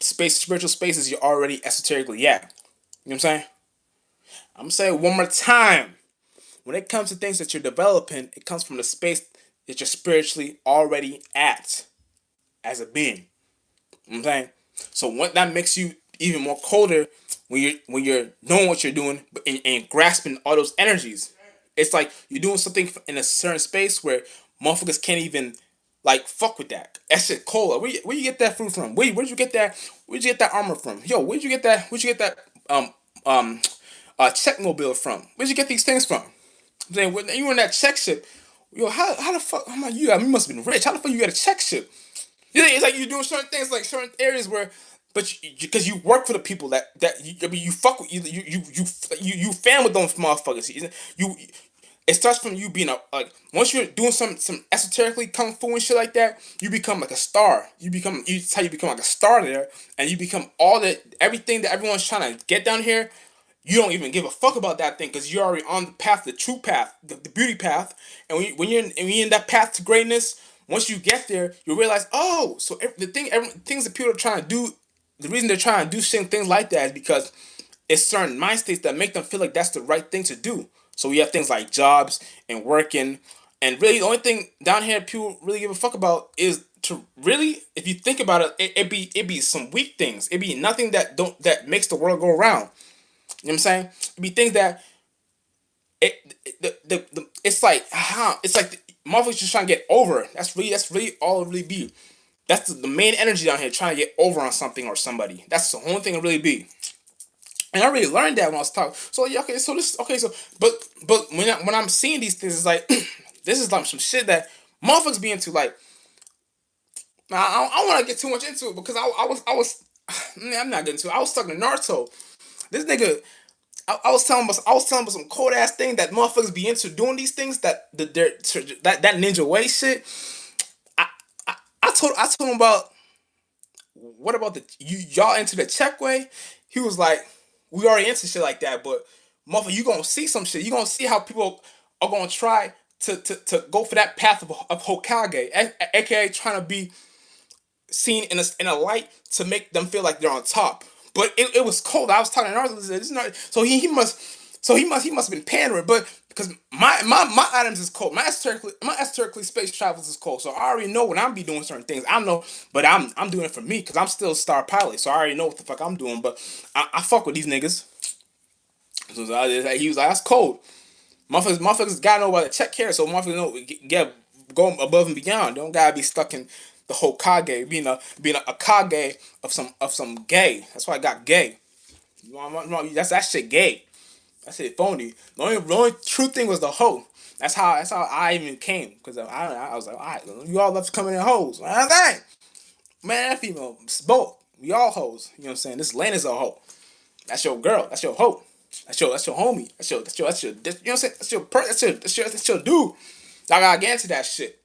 spiritual spaces you're already esoterically at. You know what I'm saying? I'm gonna say it one more time. When it comes to things that you're developing, it comes from the space that you're spiritually already at as a being. You know what I'm saying? So what that makes you even more colder when you're knowing what you're doing and grasping all those energies. It's like you're doing something in a certain space where motherfuckers can't even like fuck with that. That shit cold. Where you get that fruit from? Where'd you get that? Where'd you get that armor from? Yo, Where'd you get that um checkmobile from? Where'd you get these things from? I'm saying when you in that check ship, yo, how the fuck? I'm like, you must have been rich. How the fuck you got a check ship? You know, it's like you're doing certain things, like certain areas where, but because you work for the people that you, I mean, you fuck with you fan with those motherfuckers. You it starts from you being a like once you're doing some esoterically kung fu and shit like that, you become like a star. That's how you become like a star there, and you become everything that everyone's trying to get down here. You don't even give a fuck about that thing because you're already on the path, the true path, the beauty path. And when you're in that path to greatness, once you get there, you realize, oh, so things that people are trying to do, the reason they're trying to do things like that is because it's certain mind states that make them feel like that's the right thing to do. So we have things like jobs and working, and really the only thing down here people really give a fuck about is to really, if you think about it, it be some weak things. It be nothing that makes the world go around. You know what I'm saying? It be things that it's like it's like the motherfuckers just trying to get over. That's really all it really be. That's the main energy down here, trying to get over on something or somebody. That's the only thing it really be. And I really learned that when I was talking. So yeah, okay, so this okay, so but when I'm seeing these things, it's like this is like some shit that motherfuckers be into. Like, now I don't want to get too much into it because I was I'm not getting into it. I was stuck in Naruto. This nigga, I was telling him some cold ass thing that motherfuckers be into doing these things that ninja way shit. I told him about what about y'all into the check way. He was like, we already into shit like that, but motherfucker, you gonna see some shit. You gonna see how people are gonna try to go for that path of Hokage, aka trying to be seen in a light to make them feel like they're on top. But it was cold. I was talking to Naruto. It's not, so he must have been pandering. But because my items is cold. My esoterically space travels is cold. So I already know when I'm be doing certain things. I know, but I'm doing it for me because I'm still a star pilot. So I already know what the fuck I'm doing. But I fuck with these niggas. So he was like, that's cold. Motherfuckers gotta know about the check care. So motherfuckers know get go above and beyond. Don't gotta be stuck in the Hokage, being a Kage of some gay. That's why I got gay. That's that shit gay. That shit phony. The only true thing was the hoe. That's how I even came because I was like, all right, you all love to come in hoes. Man, that female, it's both. We all hoes. You know what I'm saying? This land is a hoe. That's your girl. That's your hoe. That's your homie. You know what I'm saying? That's your dude. Y'all gotta get into that shit.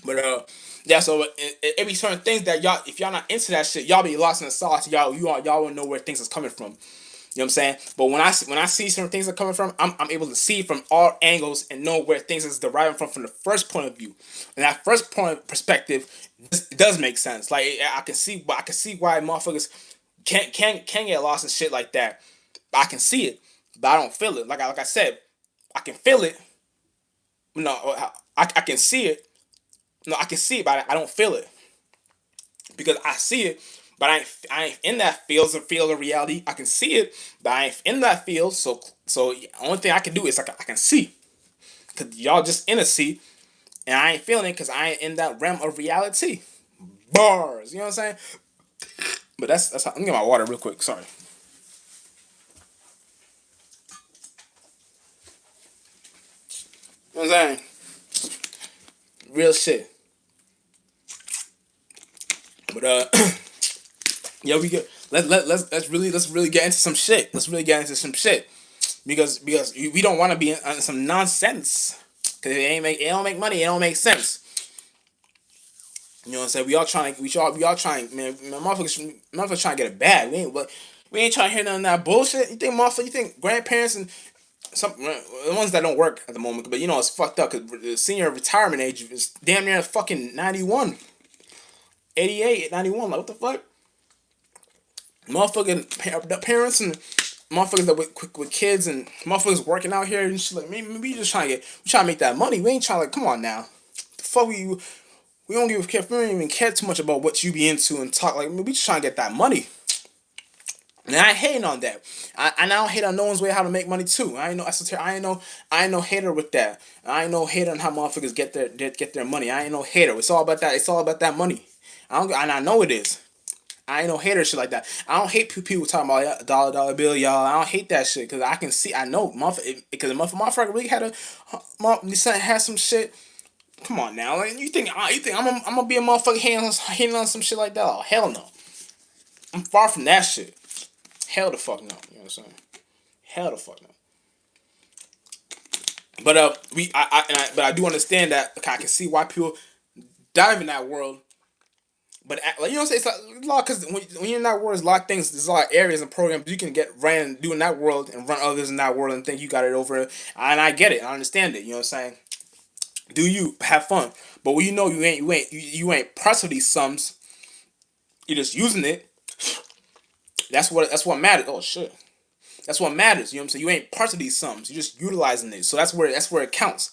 But yeah, so it be certain things that y'all, if y'all not into that shit, y'all be lost in the sauce. Y'all won't know where things is coming from. You know what I'm saying? But when I see certain things are coming from, I'm able to see from all angles and know where things is deriving from the first point of view. And that first point of perspective, it does make sense. Like I can see why motherfuckers can't get lost in shit like that. I can see it, but I don't feel it. Like I said, I can feel it. No, I can see it. No, I can see it, but I don't feel it because I see it, but I ain't in that field of reality. I can see it, but I ain't in that field. So the only thing I can do is I can see, cause y'all just in a sea. and I ain't feeling it because I ain't in that realm of reality. Bars, you know what I'm saying? But that's how, let me get my water real quick. Sorry. You know what I'm saying? Real shit. But yeah, we get let's really get into some shit. Let's really get into some shit because we don't want to be on some nonsense because it don't make money. It don't make sense. You know what I'm saying? We all trying, man. Motherfuckers trying to get it bad. We ain't trying to hear none of that bullshit. You think grandparents and some the ones that don't work at the moment, but you know it's fucked up because the senior retirement age is damn near fucking 91, 88, 91. Like what the fuck? Motherfucking parents and motherfuckers that with kids and motherfuckers working out here and shit like maybe we just trying to make that money. We ain't trying to come on now. The fuck we don't give a care. We don't even care too much about what you be into and talk like. We just trying to get that money. And I ain't hating on that. I don't hate on no one's way how to make money too. I ain't no esoteric. I ain't no hater with that. I ain't no hater on how motherfuckers get their money. I ain't no hater. It's all about that. It's all about that money. And I know it is. I ain't no hater shit like that. I don't hate people talking about dollar bill, y'all. I don't hate that shit because I can see. I know because the motherfucker really had had some shit. Come on now, like, you think I'm gonna be a motherfucker hating on some shit like that? Oh hell no, I'm far from that shit. Hell the fuck no, you know what I'm saying? Hell the fuck no. But but I do understand that. Okay, I can see why people dive in that world. But like you know what I'm saying, it's like a lot because when you're in that world, there's a lot of things, there's a lot of areas and programs you can get ran do in that world and run others in that world and think you got it over. And I get it, I understand it. You know what I'm saying? Do you have fun? But when you know you ain't pressed with these sums, you're just using it. That's what matters. Oh shit, that's what matters. You know what I'm saying? You ain't parts of these sums. You're just utilizing it. So that's where it counts.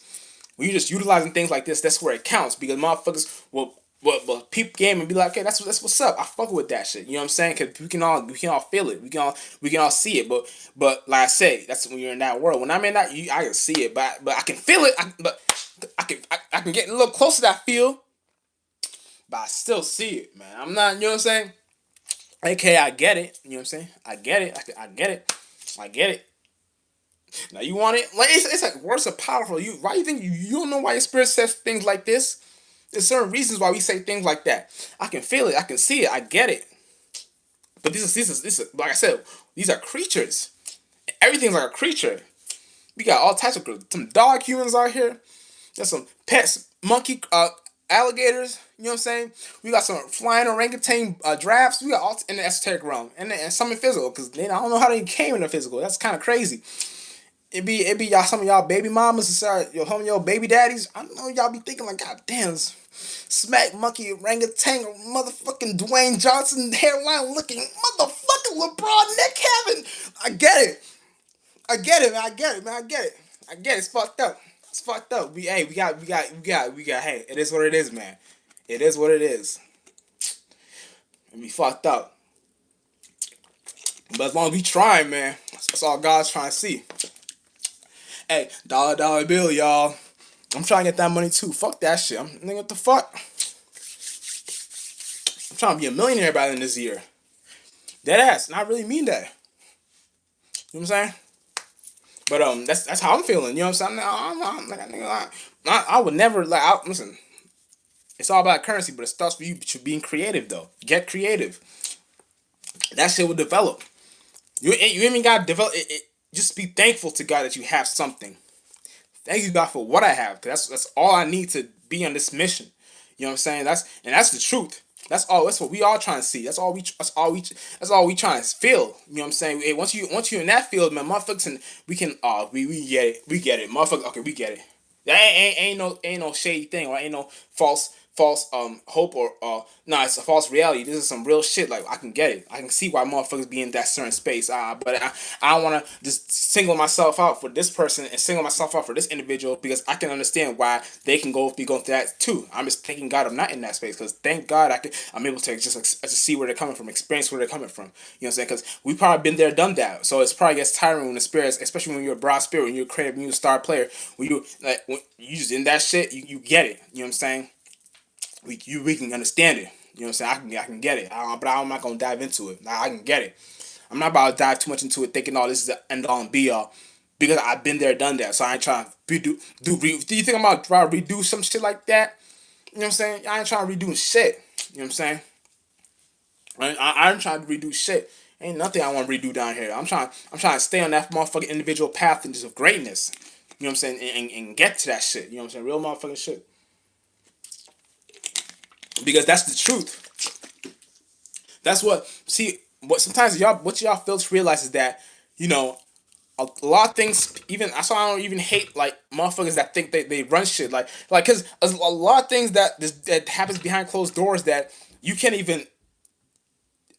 When you're just utilizing things like this, that's where it counts because motherfuckers will peep game and be like, okay, that's what's up. I fuck with that shit. You know what I'm saying? Because we can all feel it. We can all see it. But like I say, that's when you're in that world. When I'm in that, I can see it, but I can feel it. I can get a little closer to that feel, but I still see it, man. I'm not. You know what I'm saying? Okay, I get it. You know what I'm saying? I get it. I get it. I get it. Now you want it? Like it's like words are powerful. Why you think you don't know why your spirit says things like this? There's certain reasons why we say things like that. I can feel it. I can see it. I get it. But this is like I said. These are creatures. Everything's like a creature. We got all types of some dog humans out here. There's some pets, monkey, alligators. You know what I'm saying? We got some flying orangutan giraffes. We got all in the esoteric realm and some in physical because I don't know how they came in the physical. That's kind of crazy. It be y'all, some of y'all baby mamas and your baby daddies. I know y'all be thinking like, God damn, smack monkey orangutan motherfucking Dwayne Johnson hairline looking motherfucking LeBron Nick Kevin. I get it, man. I get it, man. I get it. It's fucked up. It's fucked up. We got. Hey, it is what it is, man. It is what it is. And we fucked up. But as long as we try, man, that's all God's trying to see. Hey, dollar bill, y'all. I'm trying to get that money too. Fuck that shit. Nigga, what the fuck? I'm trying to be a millionaire by the end of this year. Dead ass. And I really mean that. You know what I'm saying? But that's how I'm feeling. You know what I'm saying? I would never listen. It's all about currency, but it starts with you being creative though. Get creative. That shit will develop. You even gotta develop it. Just be thankful to God that you have something. Thank you God for what I have. Cause that's all I need to be on this mission. You know what I'm saying? That's the truth. That's what we all trying to see. That's all we trying to feel. You know what I'm saying? Hey, once you in that field, man, motherfuckers, and we can we get it. We get it. Motherfuckers, okay, we get it. That ain't no shady thing, or ain't no false false hope or no, it's a false reality. This is some real shit. Like I can get it. I can see why motherfuckers be in that certain space. But I don't want to just single myself out for this person and single myself out for this individual because I can understand why they can be going through that too. I'm just thanking God I'm not in that space because thank God I'm able to just see where they're coming from, experience where they're coming from. You know what I'm saying? Because we probably been there, done that. So it's probably gets tiring when the spirits, especially when you're a broad spirit, when you're a creative, when you're a star player, when you just in that shit, you get it. You know what I'm saying? We can understand it. You know what I'm saying? I can get it. But I'm not gonna dive into it. I can get it. I'm not about to dive too much into it, thinking, "Oh, this is the end all and be all," because I've been there, done that. So I ain't trying to do you think I'm about to try to redo some shit like that? You know what I'm saying? I ain't trying to redo shit. You know what I'm saying? I'm trying to redo shit. Ain't nothing I want to redo down here. I'm trying to stay on that motherfucking individual path and just of greatness. You know what I'm saying? And get to that shit. You know what I'm saying? Real motherfucking shit. Because that's the truth. That's what sometimes y'all fail to realize is that, you know, a lot of things, even that's why I don't even hate like motherfuckers that think they run shit like because a lot of things that happens behind closed doors that you can't even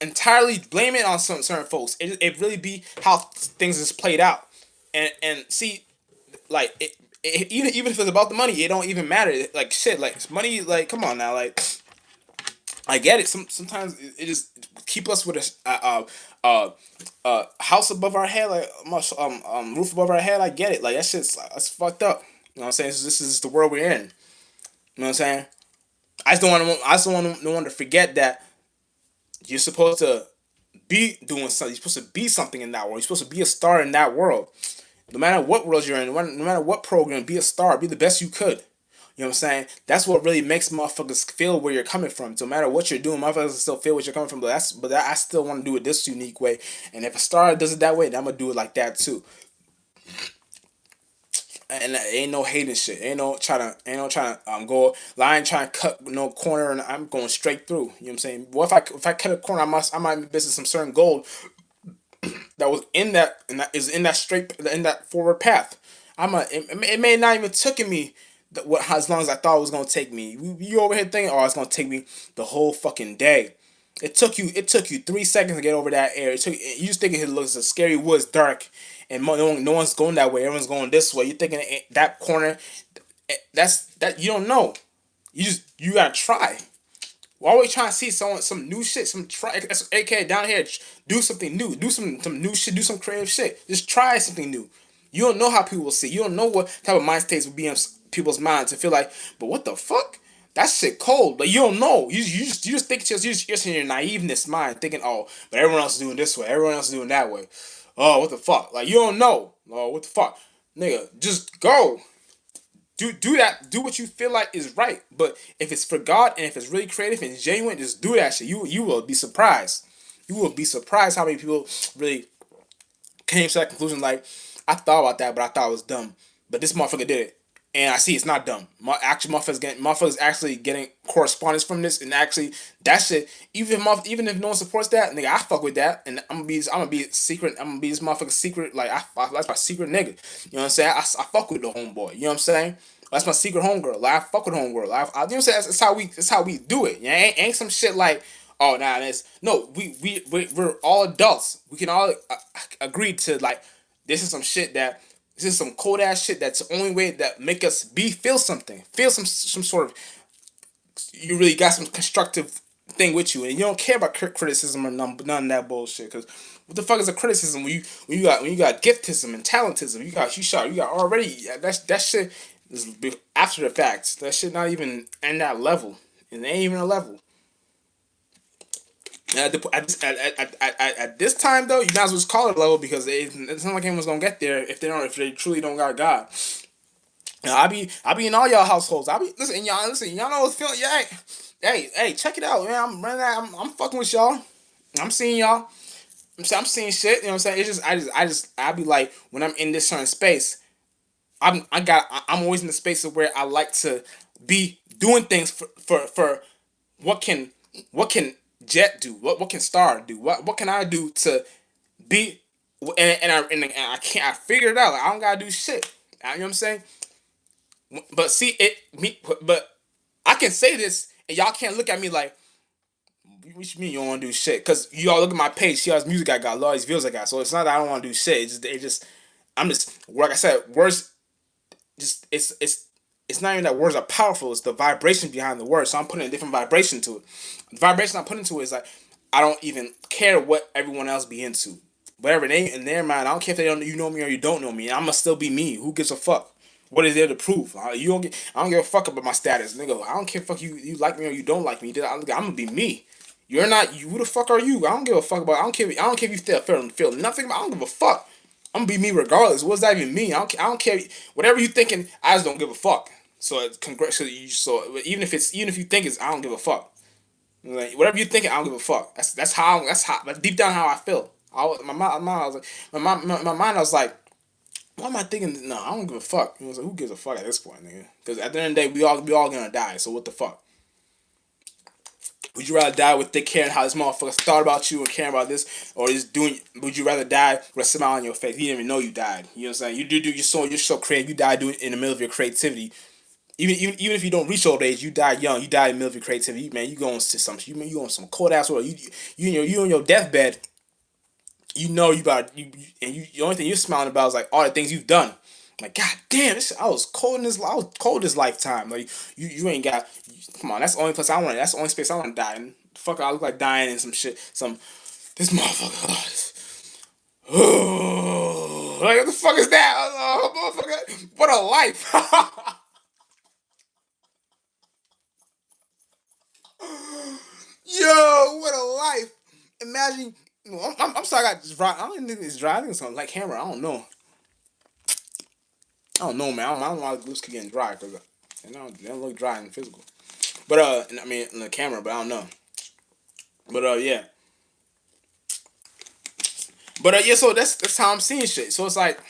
entirely blame it on some certain folks. It really be how things is played out, and see, like even if it's about the money, it don't even matter. Like shit, like money, like come on now, like I get it. Sometimes it just keep us with a house above our head, like roof above our head. I get it. Like that's fucked up. You know what I'm saying? This is the world we're in. You know what I'm saying? I just don't want no one to forget that you're supposed to be doing something. You're supposed to be something in that world. You're supposed to be a star in that world. No matter what world you're in, no matter what program, be a star. Be the best you could. You know what I'm saying? That's what really makes motherfuckers feel where you're coming from. So no matter what you're doing, motherfuckers still feel what you're coming from. I still want to do it this unique way. And if a star does it that way, then I'm gonna do it like that too. And ain't no hating shit. Ain't no trying to go line trying to cut no corner and I'm going straight through. You know what I'm saying? Well if I cut a corner I might be missing some certain gold that was in that straight in that forward path. It may not even taken me as long as I thought it was gonna take me. You over here thinking, oh, it's gonna take me the whole fucking day. It took you 3 seconds to get over that area. You just thinking it looks a scary woods dark, and no one's going that way. Everyone's going this way. You're thinking that corner. That you don't know. You gotta try. We're always trying to see some new shit, some try. AKA down here, do something new, do some new shit, do some creative shit. Just try something new. You don't know how people will see. You don't know what type of mind states will be in people's minds to feel like, but what the fuck? That shit cold. But you don't know. You just think you're just in your naiveness mind thinking, oh, but everyone else is doing this way. Everyone else is doing that way. Oh, what the fuck? Like you don't know. Oh, what the fuck? Nigga, just go. Do that. Do what you feel like is right. But if it's for God and if it's really creative and genuine, just do that shit. You will be surprised. You will be surprised how many people really came to that conclusion. Like I thought about that, but I thought it was dumb. But this motherfucker did it, and I see it's not dumb. Motherfuckers actually getting correspondence from this, and actually that shit. Even if no one supports that, nigga, I fuck with that, and I'm gonna be secret. I'm gonna be this motherfucker's secret. Like that's my secret nigga. You know what I'm saying? I fuck with the homeboy. You know what I'm saying? That's my secret homegirl. Like I fuck with homegirl. You know what I'm saying? That's how we do it. Yeah, ain't some shit like. Oh, nah, that's no. We're all adults. We can all agree to like this is some shit that this is some cold ass shit. That's the only way that make us feel something, feel some sort of. You really got some constructive thing with you, and you don't care about criticism or none of that bullshit. Because what the fuck is a criticism when you got giftism and talentism? You got already that shit is after the fact. That shit not even in that level. It ain't even a level. At this time though, you might as well just call it a level because it's not like anyone's gonna get there if they truly don't got God. Now, I be in all y'all households. I be listen y'all know what's feeling. Yeah, hey, check it out, man. I'm fucking with y'all. I'm seeing y'all. I'm seeing shit. You know what I'm saying? It's just I be like when I'm in this certain space. I'm always in the space of where I like to be doing things for what can Jet do? What can Star do? What can I do to be? And I can't. I figured it out. Like, I don't gotta do shit. You know what I'm saying? But see it me. But I I can say this and y'all can't look at me like, what you mean you don't want to do shit? Because y'all look at my page, see how much music I got, all these views I got. So it's not that I don't want to do shit. I'm just, like I said, words, just, it's not even that words are powerful. It's the vibration behind the words. So I'm putting a different vibration to it. The vibration I'm putting to it is like, I don't even care what everyone else be into. Whatever they in their mind, I don't care if they don't, you know me or you don't know me. I'ma still be me. Who gives a fuck? What is there to prove? You don't get. I don't give a fuck about my status, nigga. I don't care fuck you like me or you don't like me. I'm gonna be me. You're not you. Who the fuck are you? I don't give a fuck about. I don't care. I don't care if you feel nothing. I don't give a fuck. I'm gonna be me regardless. What does that even mean? I don't care. Whatever you thinking, I just don't give a fuck. So so even if you think it's, I don't give a fuck. Like whatever you thinking, I don't give a fuck. That's deep down how I feel. My mind I was like my mind I was like, why am I thinking? No, I don't give a fuck. It was like, who gives a fuck at this point, nigga? Because at the end of the day, we all gonna die. So what the fuck? Would you rather die with thick hair and how this motherfucker thought about you and caring about this, or just doing? Would you rather die with a smile on your face? He didn't even know you died. You know what I'm saying? You're so creative. You die doing in the middle of your creativity. Even if you don't reach old age, you die young. You die in the middle of your creativity. Man, you going to some you on some cold ass world. You on your deathbed. You know you about and the only thing you're smiling about is like all the things you've done. Like god damn, I was cold this lifetime. Like you ain't got. Come on, that's the only place I want. That's the only space I want to die in. Fuck, I look like dying in some shit. This motherfucker. Like what the fuck is that? Motherfucker, what a life. Yo, what a life! Imagine. I'm sorry, I got dry. I don't even think it's dry. I think it's something like hammer. I don't know, man. I don't know why the lips keep getting dry because they don't look dry in physical. But I mean in the camera, but I don't know. But yeah. But yeah, so that's how I'm seeing shit. So it's like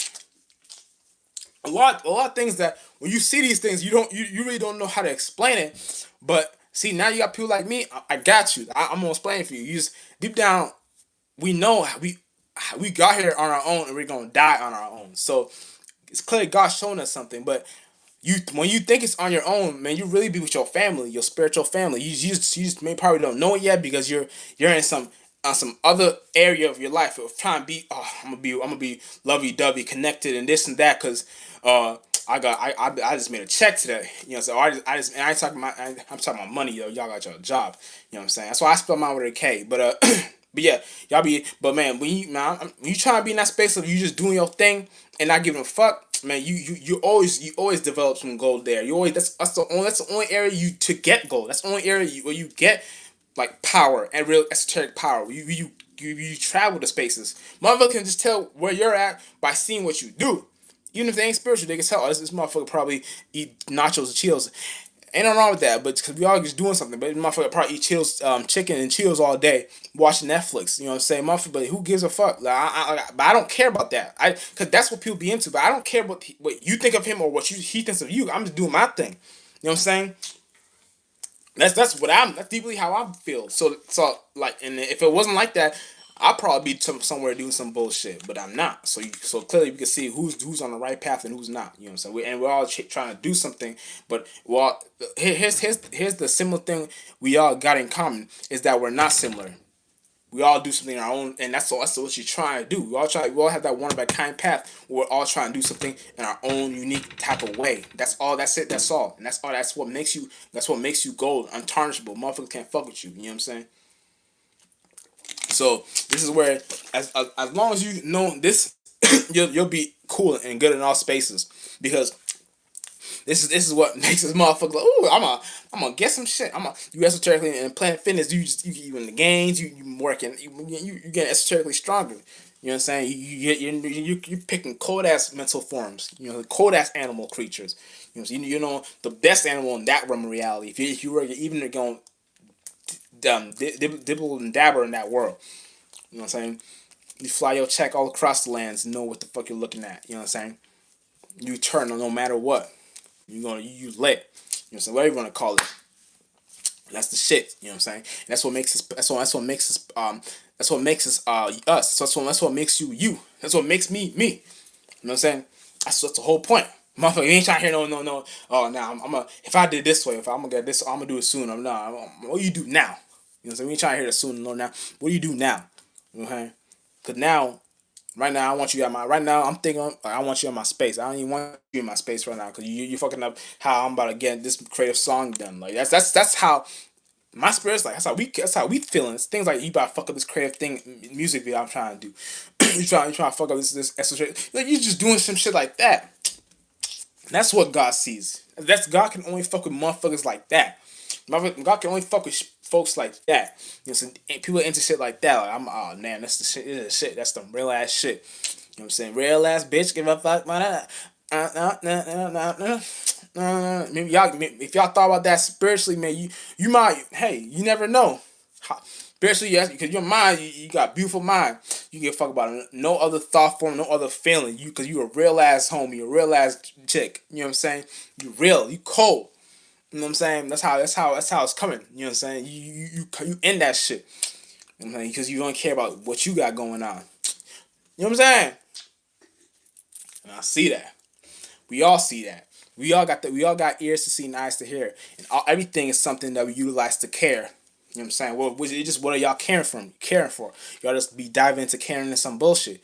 a lot of things that when you see these things, you really don't know how to explain it. But see, now you got people like me. I got you. I'm gonna explain it for you. You just deep down, we know we got here on our own and we're gonna die on our own. So it's clearly God showing us something. But when you think it's on your own, man, you really be with your family, your spiritual family. You just may probably don't know it yet because you're in some other area of your life of trying to be. Oh, I'm gonna be lovey dovey connected and this and that because I just made a check today. You know, so I ain't talking about I'm talking about money, yo. Y'all got your job. You know what I'm saying? That's why I spell mine with a K. But but yeah, y'all be. But man, when you trying to be in that space of you just doing your thing and not giving a fuck, man, you always develop some gold there. You always that's the only area you to get gold. That's the only area where you get like power and real esoteric power. You travel to spaces. Motherfucker can just tell where you're at by seeing what you do. Even if they ain't spiritual, they can tell, oh, this motherfucker probably eat nachos and Cheetos. Ain't nothing wrong with that, but because we all just doing something. But motherfucker probably eat Cheetos, chicken and Cheetos all day, watching Netflix. You know what I'm saying, motherfucker? But who gives a fuck? Like, but I don't care about that. Because that's what people be into. But I don't care what you think of him or what he thinks of you. I'm just doing my thing. You know what I'm saying? That's deeply how I feel. So like, and if it wasn't like that, I'd probably be somewhere doing some bullshit, but I'm not. So clearly we can see who's on the right path and who's not. You know what I'm saying? We're all trying to do something, but here's the similar thing we all got in common is that we're not similar. We all do something on our own, and that's what you're trying to do. We all have that one of a kind path. Where we're all trying to do something in our own unique type of way. That's all. That's it. That's all. And that's all. That's what makes you. That's what makes you gold, untarnishable. Motherfuckers can't fuck with you. You know what I'm saying? So this is where, as long as you know this, you'll be cool and good in all spaces because this is what makes this motherfucker like, ooh, I'm gonna get some shit. You esoterically and Planet Fitness. You in the gains. You working. You getting esoterically stronger. You know what I'm saying? You picking cold ass mental forms. You know, cold ass animal creatures. You know the best animal in that realm of reality. If you were even going dibble and dabber in that world. You know what I'm saying? You fly your check all across the lands, know what the fuck you're looking at. You know what I'm saying? You turn no matter what. You lit. You know what I'm saying? Whatever you want to call it. That's the shit. You know what I'm saying? And that's what makes us. That's what makes us. That's what makes us. Us. So that's what makes you. You. That's what makes me. Me. You know what I'm saying? That's the whole point. Motherfucker, you ain't trying to hear no. Oh, now I'm gonna. If I did this way, if I'm gonna get this, I'm gonna do it soon. I'm not. What do you do now? You know what I'm saying? We ain't trying to hear the soon. No, now. What do you do now? You know what I'm saying? Cause now, right now, I want you at my. Right now, I'm thinking. I want you in my space. I don't even want you in my space right now. Cause you fucking up how I'm about to get this creative song done. Like that's how my spirit's like. That's how we feeling. It's things like you about to fuck up this creative thing, music video I'm trying to do. you trying to fuck up this esoteric. Like you just doing some shit like that. That's what God sees. That's God can only fuck with motherfuckers like that. God can only fuck with folks like that. You know, some people into shit like that. Like oh man, that's the shit. This is the shit. That's the real ass shit. You know what I'm saying? Real ass bitch, give a fuck about that. Maybe y'all, if y'all thought about that spiritually, man, you might. Hey, you never know. Especially yes, because your mind, you got a beautiful mind. You give a fuck about it. No other thought form, no other feeling. Because you a real ass homie, a real ass chick. You know what I'm saying? You real, you cold. You know what I'm saying? That's how it's coming. You know what I'm saying? You in that shit. You know what I'm saying? Because you don't care about what you got going on. You know what I'm saying? And I see that. We all see that. We all got that. We all got ears to see and eyes to hear, and everything is something that we utilize to care. You know what I'm saying? Well, it's just what are y'all caring for? Y'all just be diving into caring into some bullshit.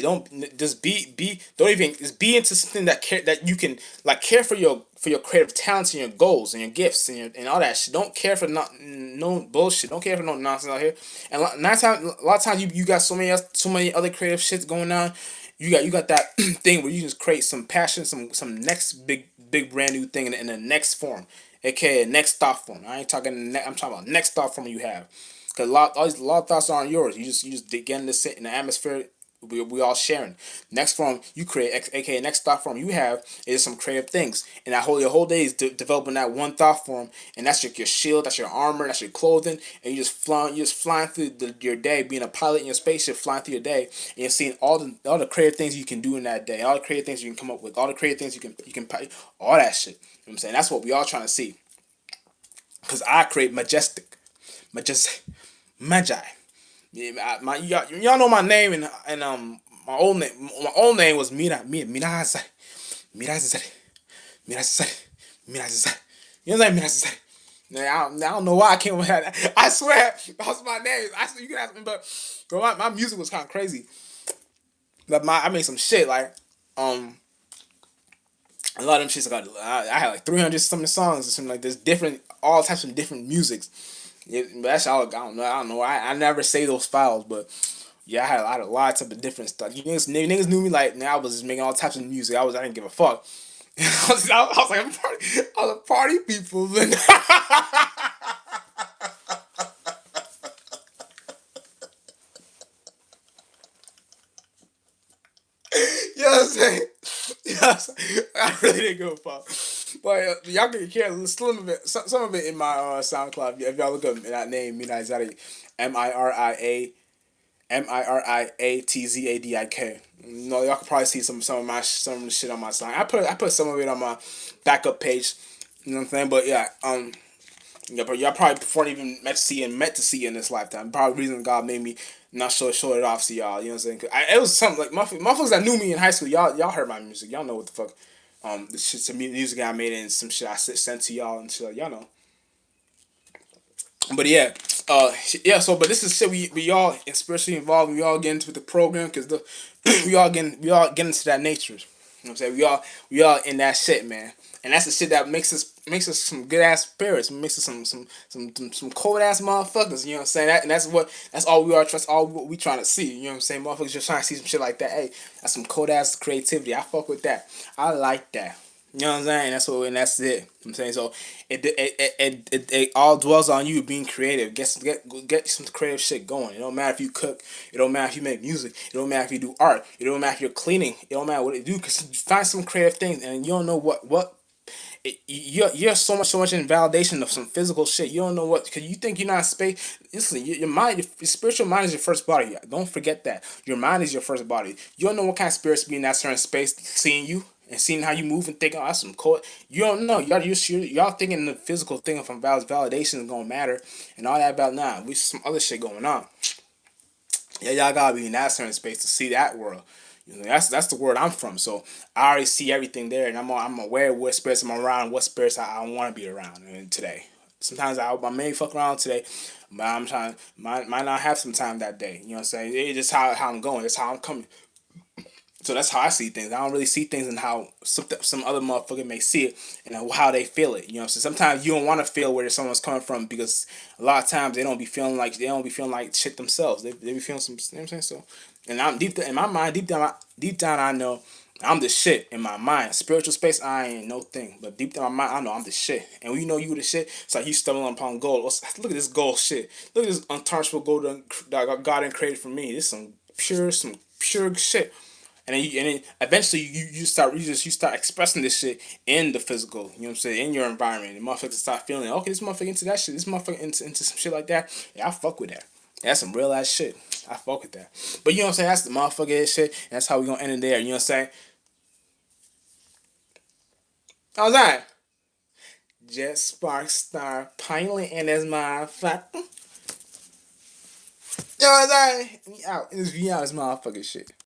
Don't just don't even just be into something that you can like care for your creative talents and your goals and your gifts and all that shit. Don't care for no bullshit. Don't care for no nonsense out here. And a lot of times you got so many other creative shits going on. You got that thing where you just create some passion, some next big brand new thing in the next form, aka next thought form. I'm talking about next thought form you have, because a lot of thoughts aren't yours. You just get in the atmosphere. We all sharing. Next form you create, aka next thought form you have is some creative things, and your whole day is developing that one thought form, and that's your shield, that's your armor, that's your clothing, and you just flying through your day, being a pilot in your spaceship, flying through your day, and you're seeing all the creative things you can do in that day, all the creative things you can come up with, all the creative things you can all that shit. You know what I'm saying? That's what we all trying to see. Cause I create majestic, magi. Yeah, y'all know my name and my old name was Mirazai. Mirazai. Mirazai. Mirazai. You know what I'm saying? Mirazai. Now, I don't know why I came up with that. I swear that was my name. I swear, you can ask me, but my music was kind of crazy. But I made some shit like um a lot of them shits I had like 300 something songs or something like this, different all types of different musics. Yeah, but that's all. I don't know. I never save those files, but yeah, I had a lot of different stuff. Niggas knew me like now I was just making all types of music. I didn't give a fuck. I was like I was a party people. You know what I'm saying? You know what I'm saying? I really didn't give a fuck. But y'all can hear some of it, some of it in my SoundCloud. If y'all look up that name, Mina Zadi, Miriatzaddik. You know, y'all can probably see some of the shit on my song. I put some of it on my backup page. You know what I'm saying? But yeah, yeah, but y'all probably before even meant to see in this lifetime. Probably the reason God made me not show it off to y'all. You know what I'm saying? It was something like motherfuckers that knew me in high school. Y'all heard my music. Y'all know what the fuck. The shit, some music I made and some shit I sent to y'all and shit. Y'all know. But yeah, yeah. So, but this is shit we all especially involved. We all get into the program because we all get into that nature. You know what I'm saying? We all in that shit, man. And that's the shit that makes us some good ass spirits. Makes us some cold ass motherfuckers. You know what I'm saying? That's all we are. That's all we trying to see. You know what I'm saying? Motherfuckers just trying to see some shit like that. Hey, that's some cold ass creativity. I fuck with that. I like that. You know what I'm saying? That's it. You know what I'm saying, so it all dwells on you being creative. Get some creative shit going. It don't matter if you cook. It don't matter if you make music. It don't matter if you do art. It don't matter if you're cleaning. It don't matter what you do. Cause you find some creative things and you don't know you're so much in validation of some physical shit. You don't know what because you think you're not in space. Listen, your mind, your spiritual mind is your first body. Don't forget that your mind is your first body. You don't know what kind of spirits be in that certain space, seeing you and seeing how you move and thinking, oh, that's some cool. You don't know. Y'all thinking the physical thing from validation is gonna matter and all that about now. We some other shit going on. Yeah, y'all gotta be in that certain space to see that world. You know, that's the word I'm from. So I already see everything there, and I'm aware of what spirits I'm around, what spirits I want to be around. And today, sometimes I may fuck around today, but I'm trying might not have some time that day. You know what I'm saying? It's just how I'm going. It's how I'm coming. So that's how I see things. I don't really see things in how some other motherfucker may see it and how they feel it. You know what I'm saying? Sometimes you don't want to feel where someone's coming from because a lot of times they don't be feeling like shit themselves. They be feeling some. You know what I'm saying? So, and I'm in my mind, deep down, I know I'm the shit in my mind. Spiritual space, I ain't no thing. But deep down in my mind, I know I'm the shit. And when you know you the shit, it's like you stumbling upon gold. Look at this gold shit. Look at this untouchable gold that God and created for me. This some pure shit. And then eventually you start expressing this shit in the physical, you know what I'm saying, in your environment. And motherfuckers start feeling, okay, this motherfucker into that shit, this motherfucker into some shit like that. Yeah, I fuck with that. That's some real ass shit. I fuck with that. But you know what I'm saying, that's the motherfucker shit, and that's how we gonna end it there, you know what I'm saying? How's that? Jet Spark Star Pilot and that's my fuck. You know what I'm saying? We out. We out this motherfucking shit.